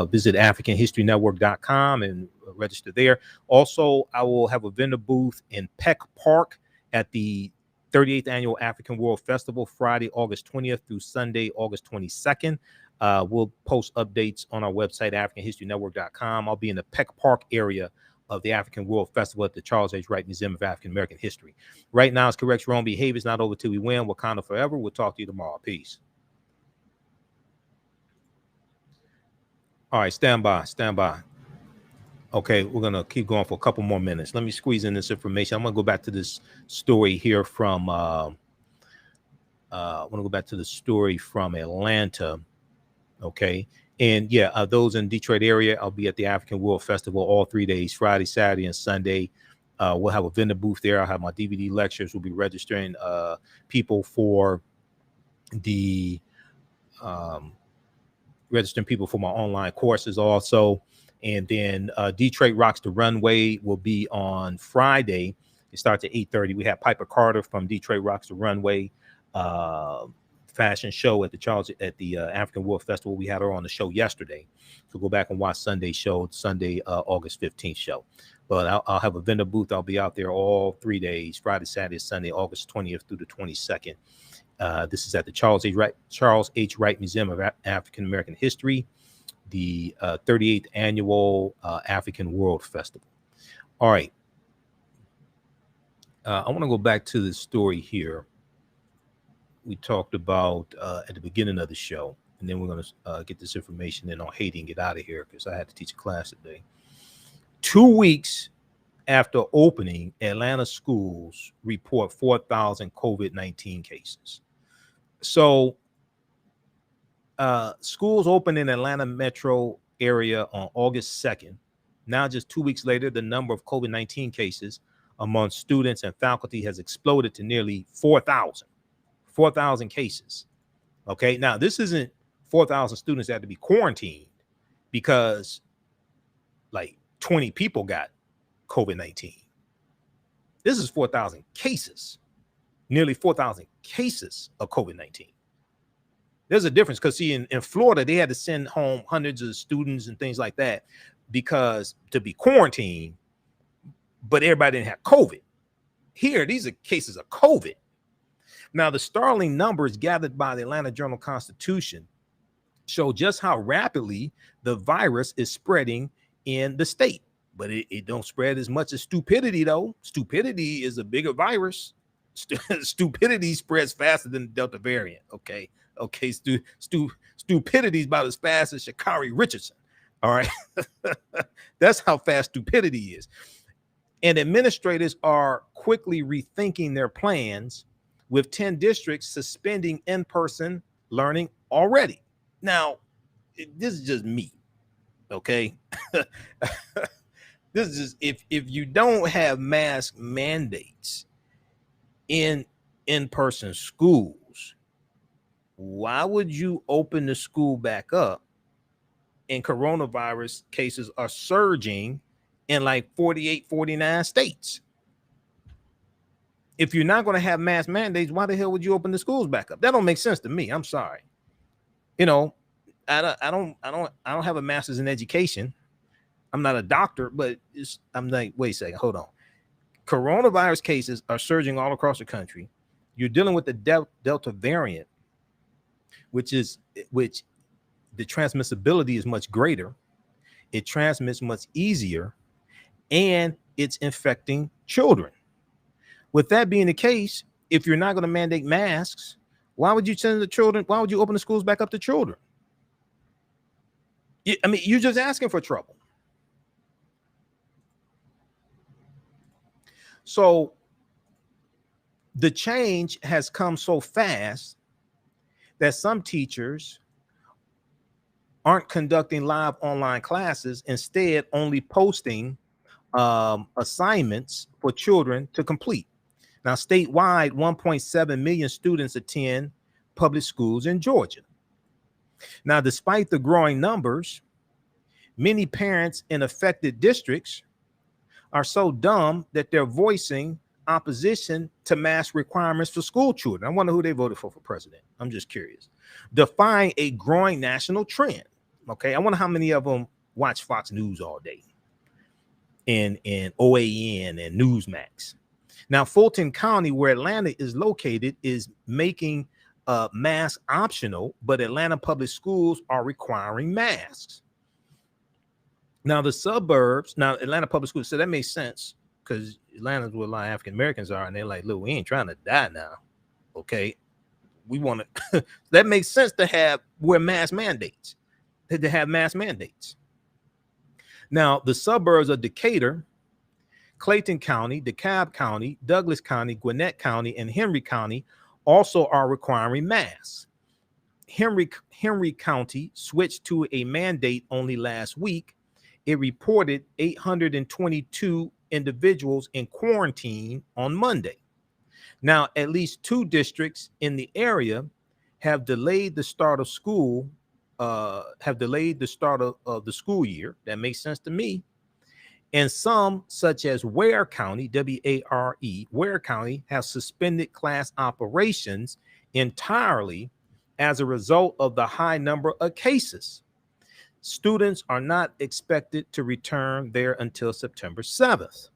Visit AfricanHistoryNetwork.com and register there. Also, I will have a vendor booth in Peck Park at the 38th Annual African World Festival, Friday, August 20th through Sunday, August 22nd. We'll post updates on our website, AfricanHistoryNetwork.com. I'll be in the Peck Park area of the African World Festival at the Charles H. Wright Museum of African American History. Right now, it's correct wrong behavior. It's not over till we win. Wakanda forever. We'll talk to you tomorrow. Peace. All right, stand by. Okay, we're going to keep going for a couple more minutes. Let me squeeze in this information. I'm going to go back to this story here from I want to go back to the story from Atlanta. Okay. And yeah, those in Detroit area, I'll be at the African World Festival all 3 days, Friday, Saturday, and Sunday. We'll have a vendor booth there. I'll have my DVD lectures. We'll be registering people for the my online courses also. And then Detroit Rocks the Runway will be on Friday. It starts at 8:30. We have Piper Carter from Detroit Rocks the Runway fashion show at the African World Festival. We had her on the show yesterday. So go back and watch Sunday's show, Sunday, August 15th show. But I'll have a vendor booth. I'll be out there all 3 days, Friday, Saturday, Sunday, August 20th through the 22nd. This is at the Charles H. Wright Museum of African American History, the 38th Annual African World Festival. All right. I want to go back to the story here we talked about at the beginning of the show, and then we're going to get this information in on Haiti and get out of here, because I had to teach a class today. 2 weeks after opening, Atlanta schools report 4,000 COVID-19 cases. So schools opened in Atlanta metro area on August 2nd. Now, just 2 weeks later, the number of COVID-19 cases among students and faculty has exploded to nearly 4,000 cases. Okay, now this isn't 4,000 students that have to be quarantined because like 20 people got COVID-19. This is 4,000 cases, nearly 4,000 cases of COVID-19. There's a difference, because see, in Florida, they had to send home hundreds of students and things like that because to be quarantined, but everybody didn't have COVID. Here, these are cases of COVID. Now, the startling numbers gathered by the Atlanta Journal-Constitution show just how rapidly the virus is spreading in the state. But it don't spread as much as stupidity, though. Stupidity is a bigger virus. Stupidity spreads faster than the Delta variant. Okay. Stupidity is about as fast as Sha'Carri Richardson. All right. That's how fast stupidity is. And administrators are quickly rethinking their plans, with 10 districts suspending in-person learning already. Now, this is just me, okay? This is just, if you don't have mask mandates in in-person schools, why would you open the school back up and coronavirus cases are surging in like 48, 49 states? if you're not going to have mass mandates, why the hell would you open the schools back up? That don't make sense to me. I'm sorry. You know, I don't have a master's in education. I'm not a doctor, but I'm like, wait a second, hold on. Coronavirus cases are surging all across the country. You're dealing with the Delta variant, which the transmissibility is much greater. It transmits much easier, and it's infecting children. With that being the case, if you're not going to mandate masks, why would you send the children? Why would you open the schools back up to children? I mean, you're just asking for trouble. So the change has come so fast that some teachers aren't conducting live online classes, instead only posting assignments for children to complete. Now, statewide, 1.7 million students attend public schools in Georgia. Now, despite the growing numbers, many parents in affected districts are so dumb that they're voicing opposition to mask requirements for school children. I wonder who they voted for president. I'm just curious. Defying a growing national trend. Okay, I wonder how many of them watch Fox News all day and OAN and Newsmax. Now, Fulton County, where Atlanta is located, is making masks optional, but Atlanta public schools are requiring masks. Now, the suburbs, Atlanta public schools, so that makes sense because Atlanta's where a lot of African Americans are, and they're like, look, we ain't trying to die now. Okay, we want to. That makes sense to have mask mandates. To have mask mandates. Now, the suburbs of Decatur, Clayton County, DeKalb County, Douglas County, Gwinnett County, and Henry County also are requiring masks. Henry County switched to a mandate only last week. It reported 822 individuals in quarantine on Monday. Now, at least 2 districts in the area have delayed the start of school, of the school year. That makes sense to me. And some, such as Ware County, W-A-R-E, Ware County, have suspended class operations entirely as a result of the high number of cases. Students are not expected to return there until September 7th.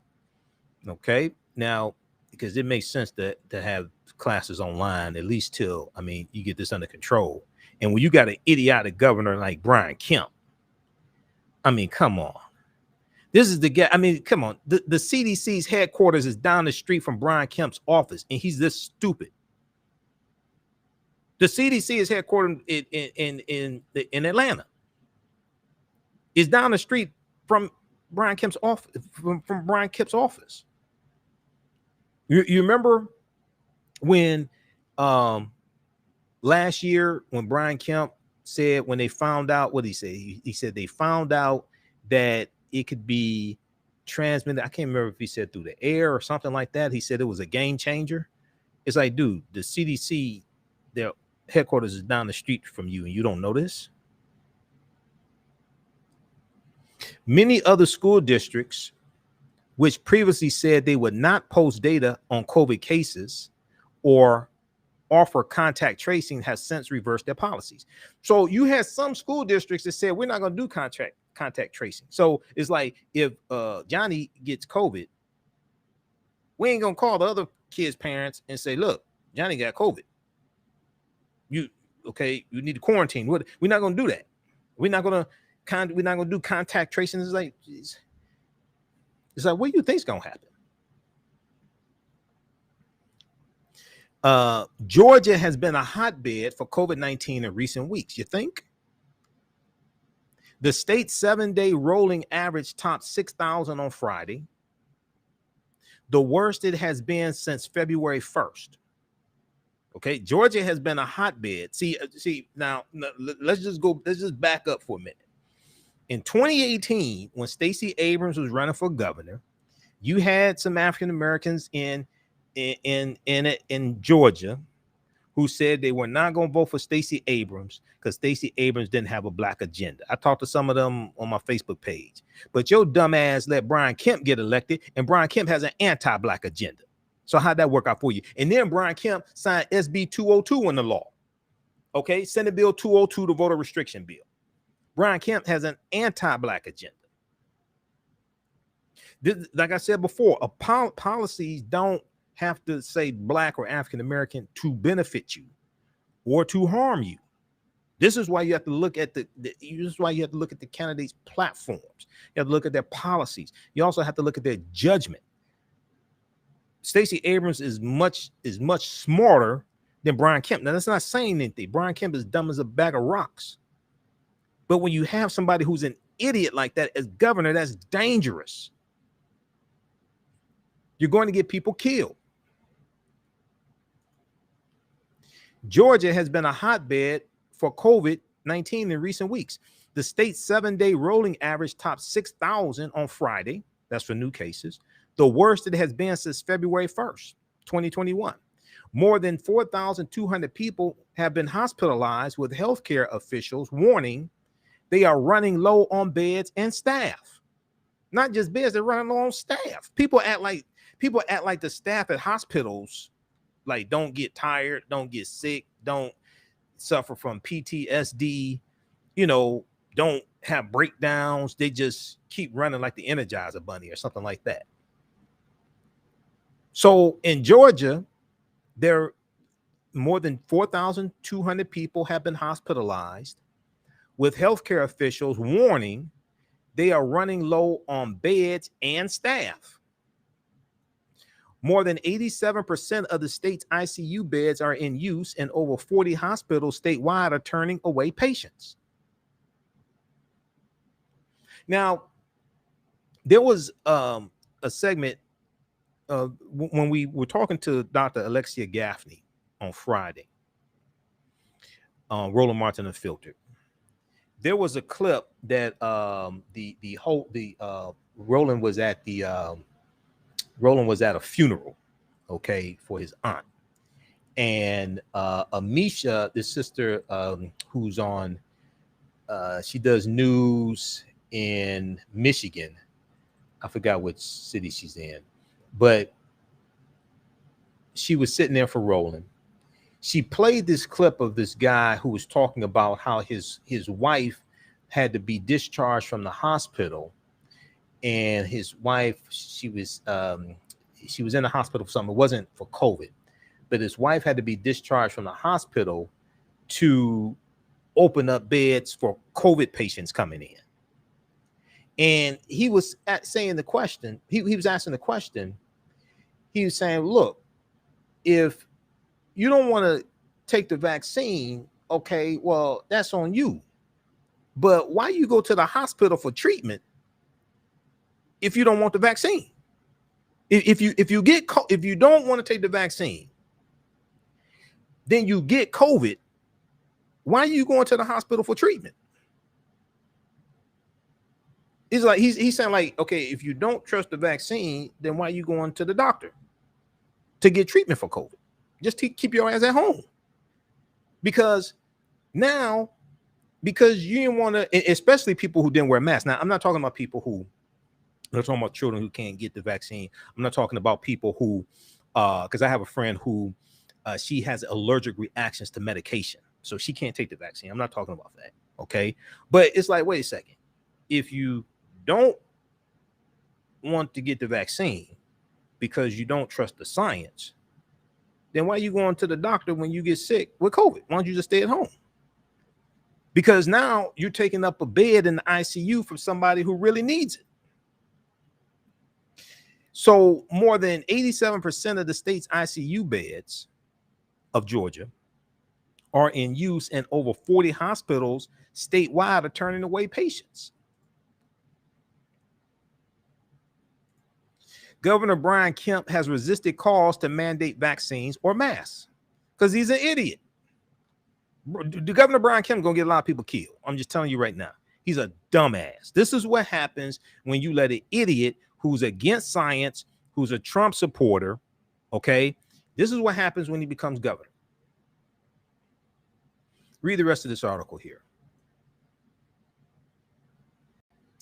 Okay, now, because it makes sense to have classes online, at least till, you get this under control. And when you got an idiotic governor like Brian Kemp, come on. This is the guy. Come on. The CDC's headquarters is down the street from Brian Kemp's office, and he's this stupid. The CDC is headquartered in Atlanta. It's down the street from Brian Kemp's office. From Brian Kemp's office. You remember when last year when Brian Kemp said, when they found out, what did he say? He said they found out that it could be transmitted. I can't remember if he said through the air or something like that. He said it was a game changer. It's like, dude, the CDC, their headquarters is down the street from you, and you don't know this. Many other school districts, which previously said they would not post data on COVID cases or offer contact tracing, have since reversed their policies. So you had some school districts that said, we're not going to do contact tracing. So it's like, if Johnny gets COVID, we ain't going to call the other kids' parents and say, look, Johnny got COVID. You need to quarantine. We're not going to do that. We're not going to do contact tracing. It's like, what do you think is going to happen? Georgia has been a hotbed for COVID-19 in recent weeks. You think? The state's 7-day rolling average topped 6,000 on Friday, the worst it has been since February 1st. Okay, Georgia has been a hotbed. See, now let's just back up for a minute. In 2018, when Stacey Abrams was running for governor, you had some African Americans in Georgia who said they were not going to vote for Stacey Abrams because Stacey Abrams didn't have a black agenda. I talked to some of them on my Facebook page. But your dumb ass let Brian Kemp get elected, and Brian Kemp has an anti-black agenda. So how'd that work out for you? And then Brian Kemp signed SB 202 into law. Okay, Senate Bill 202, the voter restriction bill. Brian Kemp has an anti-black agenda. This, like I said before, policies don't have to say black or African American to benefit you or to harm you. This is why you have to look at this is why you have to look at the candidates' platforms. You have to look at their policies. You also have to look at their judgment. Stacey Abrams is much smarter than Brian Kemp. Now, that's not saying anything. Brian Kemp is dumb as a bag of rocks. But when you have somebody who's an idiot like that as governor, that's dangerous. You're going to get people killed. Georgia has been a hotbed for COVID-19 in recent weeks. The state's 7-day rolling average topped 6,000 on Friday. That's for new cases. The worst it has been since February 1st, 2021. More than 4,200 people have been hospitalized, with healthcare officials warning they are running low on beds and staff. Not just beds, they're running low on staff. People act like the staff at hospitals like don't get tired, don't get sick, don't suffer from PTSD, don't have breakdowns. They just keep running like the Energizer Bunny or something like that. So in Georgia, there more than 4,200 people have been hospitalized, with healthcare officials warning they are running low on beds and staff. More than 87% of the state's ICU beds are in use, and over 40 hospitals statewide are turning away patients. Now, there was a segment when we were talking to Dr. Alexia Gaffney on Friday, Roland Martin Unfiltered. There was a clip that Roland was at a funeral, okay, for his aunt, and Amisha, the sister, who's on, she does news in Michigan. I forgot which city she's in, but she was sitting there for Roland. She played this clip of this guy who was talking about how his wife had to be discharged from the hospital, and his wife, she was in the hospital for something. It wasn't for COVID, but his wife had to be discharged from the hospital to open up beds for COVID patients coming in. And he was saying the question, he was asking the question, he was saying, look, if you don't want to take the vaccine, okay, well, that's on you. But why you go to the hospital for treatment if you don't want the vaccine? If you don't want to take the vaccine, then you get COVID. Why are you going to the hospital for treatment? It's like he's saying, like, okay, if you don't trust the vaccine, then why are you going to the doctor to get treatment for COVID? Just keep your ass at home. Because you didn't want to, especially people who didn't wear masks. Now, I'm not talking about people who, I'm not talking about children who can't get the vaccine. I'm not talking about people who, because I have a friend who, she has allergic reactions to medication, so she can't take the vaccine. I'm not talking about that, okay? But it's like, wait a second. If you don't want to get the vaccine because you don't trust the science, then why are you going to the doctor when you get sick with COVID? Why don't you just stay at home? Because now you're taking up a bed in the ICU for somebody who really needs it. So more than 87% of the state's ICU beds of Georgia are in use, and over 40 hospitals statewide are turning away patients. Governor Brian Kemp has resisted calls to mandate vaccines or masks because he's an idiot. The Governor Brian Kemp gonna get a lot of people killed. I'm just telling you right now. He's a dumbass. This is what happens when you let an idiot who's against science, who's a Trump supporter, okay? This is what happens when he becomes governor. Read the rest of this article here.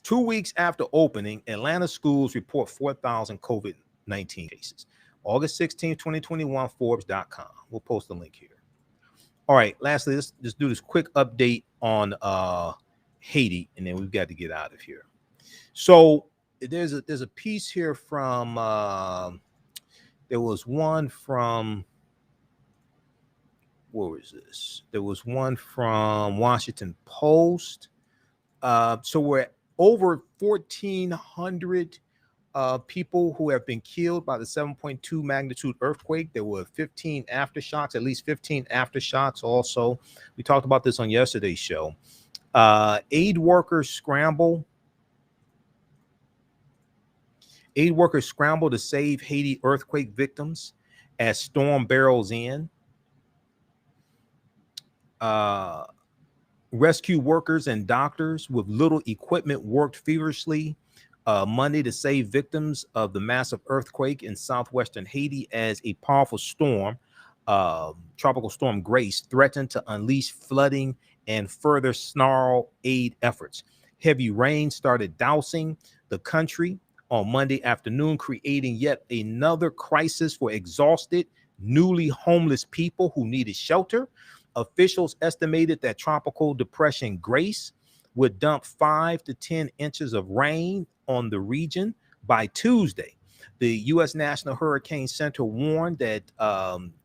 2 weeks after opening, Atlanta schools report 4,000 COVID-19 cases. August 16th, 2021, Forbes.com. We'll post the link here. All right, lastly, let's just do this quick update on Haiti, and then we've got to get out of here. So there's a piece here from there was one from, where was this? There was one from Washington Post. So we're at over 1,400 people who have been killed by the 7.2 magnitude earthquake. There were 15 aftershocks, at least 15 aftershocks also. We talked about this on yesterday's show. Aid workers scramble to save Haiti earthquake victims as storm barrels in. Rescue workers and doctors with little equipment worked feverishly Monday to save victims of the massive earthquake in southwestern Haiti as a powerful storm, Tropical Storm Grace, threatened to unleash flooding and further snarl aid efforts. Heavy rain started dousing the country on Monday afternoon, creating yet another crisis for exhausted, newly homeless people who needed shelter. Officials estimated that Tropical Depression Grace would dump 5 to 10 inches of rain on the region by Tuesday. The U.S. National Hurricane Center warned that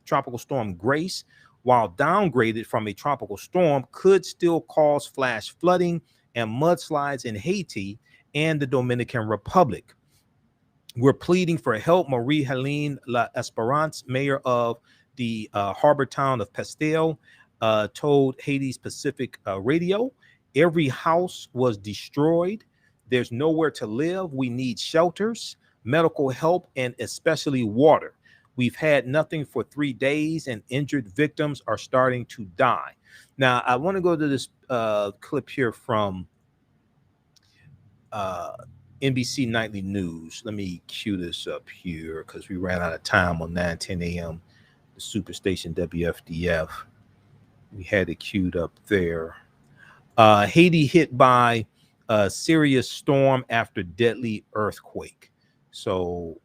Tropical Storm Grace, while downgraded from a tropical storm, could still cause flash flooding and mudslides in Haiti and the Dominican Republic. We're pleading for help, Marie-Helene La Esperance, mayor of the harbor town of Pastel, told Haiti's Pacific Radio. Every house was destroyed. There's nowhere to live. We need shelters, medical help, and especially water. We've had nothing for 3 days, and injured victims are starting to die. Now, I want to go to this clip here from NBC Nightly News. Let me cue this up here because we ran out of time on 9:10 a.m. The superstation WFDF. We had it queued up there. Haiti hit by a serious storm after deadly earthquake. So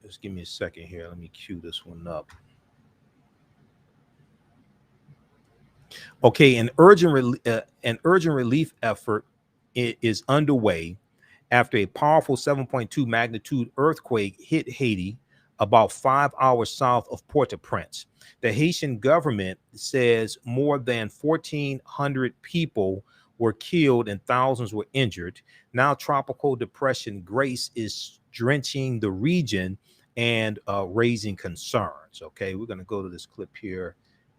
just give me a second here. Let me cue this one up. Okay, an urgent relief effort is underway after a powerful 7.2 magnitude earthquake hit Haiti about 5 hours south of Port-au-Prince. The Haitian government says more than 1,400 people were killed and thousands were injured. Now, Tropical Depression Grace is drenching the region and raising concerns. Okay, we're going to go to this clip here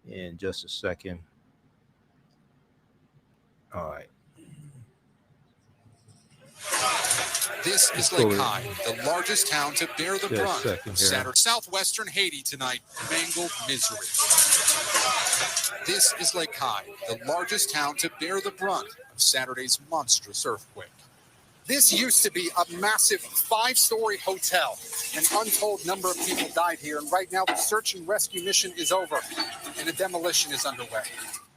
in just a second. All right. This is Lake High, the largest town to bear the brunt of Saturday. Southwestern Haiti tonight, mangled misery. This is Lake High, the largest town to bear the brunt of Saturday's monstrous earthquake. This used to be a massive 5-story hotel. An untold number of people died here, and right now the search and rescue mission is over, and a demolition is underway.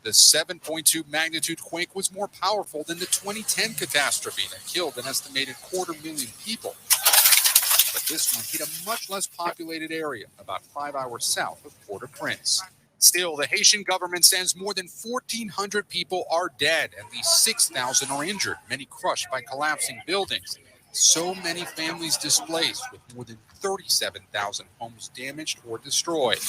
The 7.2 magnitude quake was more powerful than the 2010 catastrophe that killed an estimated 250,000 people. But this one hit a much less populated area, about 5 hours south of Port-au-Prince. Still, the Haitian government says more than 1,400 people are dead. At least 6,000 are injured, many crushed by collapsing buildings. So many families displaced, with more than 37,000 homes damaged or destroyed.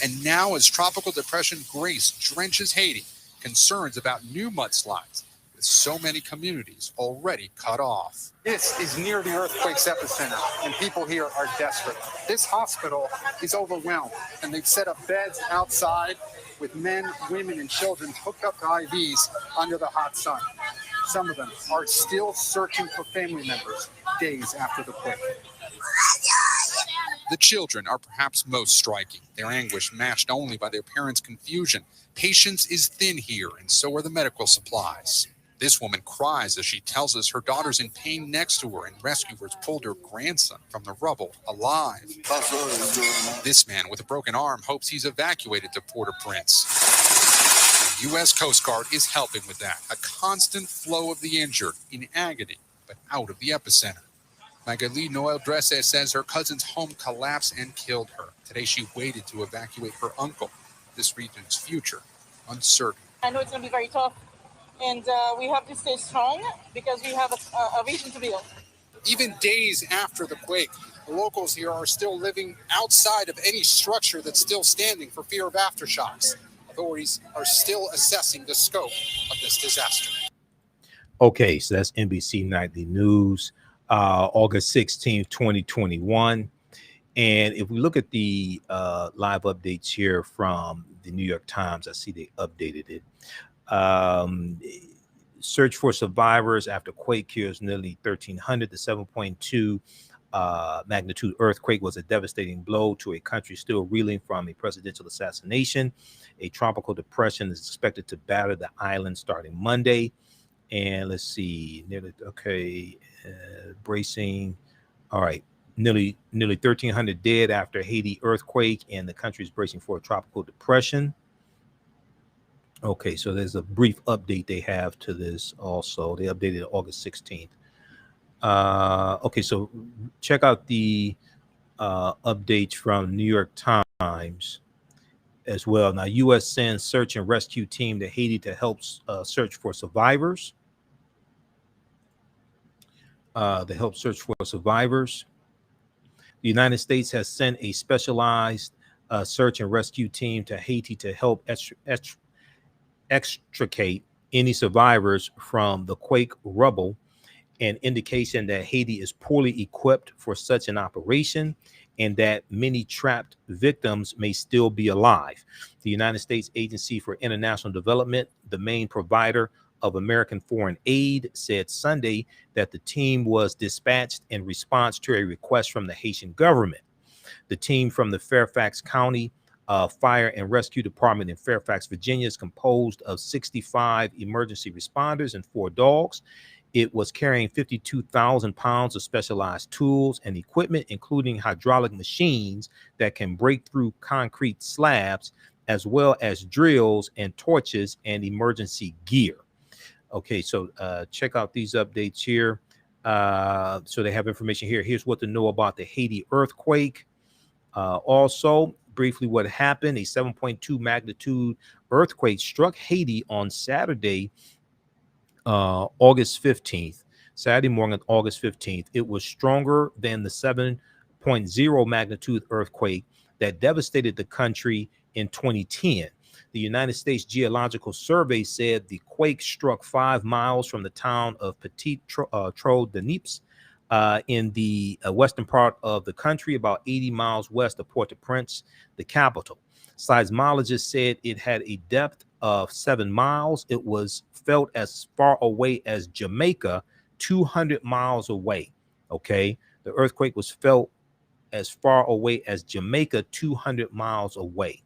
And now, as Tropical Depression Grace drenches Haiti, concerns about new mudslides, with so many communities already cut off. This is near the earthquake's epicenter, and people here are desperate. This hospital is overwhelmed, and they've set up beds outside with men, women, and children hooked up to IVs under the hot sun. Some of them are still searching for family members days after the quake. The children are perhaps most striking, their anguish matched only by their parents' confusion. Patience is thin here, and so are the medical supplies. This woman cries as she tells us her daughter's in pain next to her, and rescuers pulled her grandson from the rubble alive. This man with a broken arm hopes he's evacuated to Port-au-Prince. The U.S. Coast Guard is helping with that, a constant flow of the injured in agony, but out of the epicenter. Magali Noel Dresse says her cousin's home collapsed and killed her. Today she waited to evacuate her uncle. This region's future uncertain. I know it's going to be very tough, and we have to stay strong because we have a reason to build. Even days after the quake, the locals here are still living outside of any structure that's still standing for fear of aftershocks. Authorities are still assessing the scope of this disaster. Okay, so that's NBC Nightly News, August 16th, 2021. And if we look at the live updates here from the New York Times, I see they updated it. Search for survivors after quake cures nearly 1,300. The 7.2 magnitude earthquake was a devastating blow to a country still reeling from a presidential assassination. A tropical depression is expected to batter the island starting Monday. And let's see, bracing. All right, nearly 1,300 dead after Haiti earthquake, and the country is bracing for a tropical depression. Okay, so there's a brief update they have to this also. They updated it August 16th. Okay, so check out the updates from New York Times as well. Now, U.S. sends search and rescue team to Haiti to help search for survivors. The United States has sent a specialized search and rescue team to Haiti to help extricate any survivors from the quake rubble, an indication that Haiti is poorly equipped for such an operation and that many trapped victims may still be alive. The United States Agency for International Development, the main provider of American foreign aid, said Sunday that the team was dispatched in response to a request from the Haitian government. The team from the Fairfax County Fire and Rescue Department in Fairfax, Virginia, is composed of 65 emergency responders and 4 dogs. It was carrying 52,000 pounds of specialized tools and equipment, including hydraulic machines that can break through concrete slabs, as well as drills and torches and emergency gear. Okay, so check out these updates here. So they have information here. Here's what to know about the Haiti earthquake. Also, briefly what happened: a 7.2 magnitude earthquake struck Haiti on Saturday, August 15th. Saturday morning, August 15th. It was stronger than the 7.0 magnitude earthquake that devastated the country in 2010. The United States Geological Survey said the quake struck 5 miles from the town of Petit Trop-de-Nips in the western part of the country, about 80 miles west of Port-au-Prince, the capital. Seismologists said it had a depth of 7 miles. It was felt as far away as Jamaica, 200 miles away. Okay, the earthquake was felt as far away as Jamaica, 200 miles away.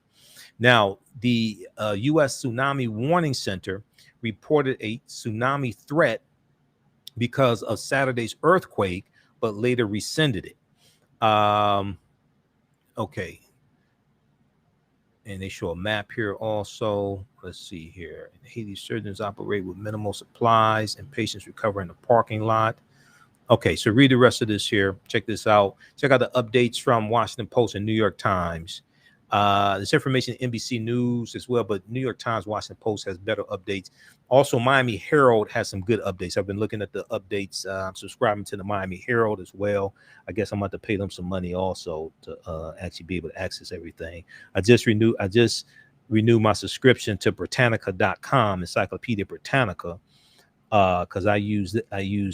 Now, the U.S. Tsunami Warning Center reported a tsunami threat because of Saturday's earthquake, but later rescinded it. Okay. And they show a map here also. Let's see here. Haiti surgeons operate with minimal supplies and patients recover in the parking lot. Okay, so read the rest of this here. Check this out. Check out the updates from Washington Post and New York Times. This information NBC News as well, but New York Times, Washington Post has better updates. Also, Miami Herald has some good updates. I've been looking at the updates. I'm subscribing to the Miami Herald as well. I guess I'm about to pay them some money also to actually be able to access everything. I just renewed my subscription to Britannica.com, Encyclopedia Britannica, because I use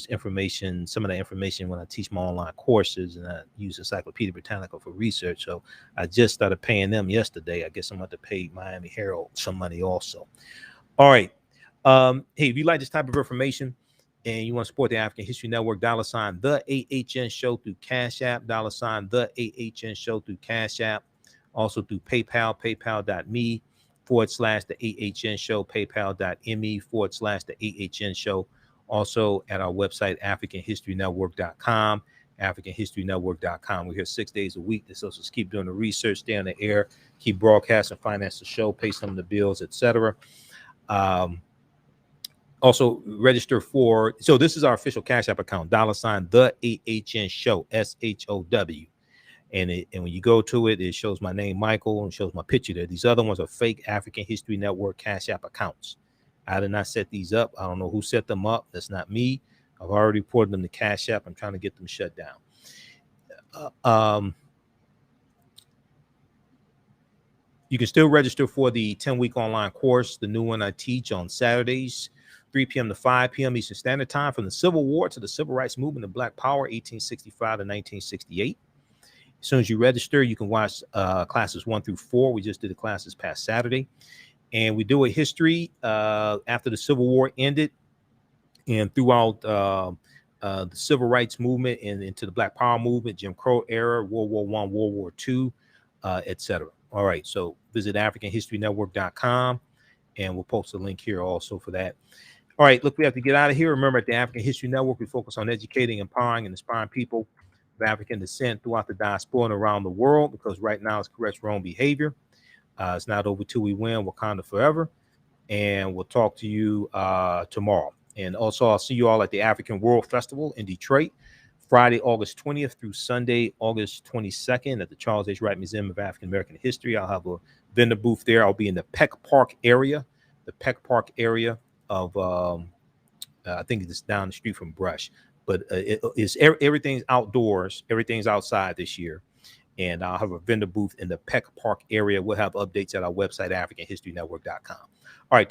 information, some of the information when I teach my online courses, and I use Encyclopedia Britannica for research. So I just started paying them yesterday. I guess I'm going to pay Miami Herald some money also. All right. Hey, if you like this type of information and you want to support the African History Network, $ the AHN Show through Cash App, $ the AHN Show through Cash App, also through PayPal, paypal.me /the AHN Show, paypal.me /the AHN Show. Also at our website, AfricanHistoryNetwork.com, AfricanHistoryNetwork.com. We're here 6 days a week. So just keep doing the research, stay on the air, keep broadcasting, finance the show, pay some of the bills, etc. Also register for, so this is our official Cash App account, $ TheAHNShow, SHOW. And when you go to it, it shows my name, Michael, and shows my picture there. These other ones are fake African History Network Cash App accounts. I did not set these up. I don't know who set them up. That's not me. I've already reported them to Cash App. I'm trying to get them shut down. You can still register for the 10-week online course, the new one I teach on Saturdays, 3 p.m. to 5 p.m. Eastern Standard Time, from the Civil War to the Civil Rights Movement and Black Power, 1865 to 1968. As soon as you register, you can watch classes 1 through 4. We just did the classes past Saturday. And we do a history after the Civil War ended and throughout the Civil Rights Movement and into the Black Power Movement, Jim Crow era, World War I, World War II, etc. All right, so visit AfricanHistoryNetwork.com, and we'll post a link here also for that. All right, look, we have to get out of here. Remember, at the African History Network, we focus on educating, empowering, and inspiring people of African descent throughout the diaspora and around the world, because right now it's correct wrong behavior. It's not over till we win. Wakanda forever. And we'll talk to you tomorrow. And also, I'll see you all at the African World Festival in Detroit, Friday, August 20th through Sunday, August 22nd at the Charles H. Wright Museum of African American History. I'll have a vendor booth there. I'll be in the Peck Park area of, I think it's down the street from Brush. But everything's outdoors. Everything's outside this year. And I'll have a vendor booth in the Peck Park area. We'll have updates at our website, AfricanHistoryNetwork.com. All right.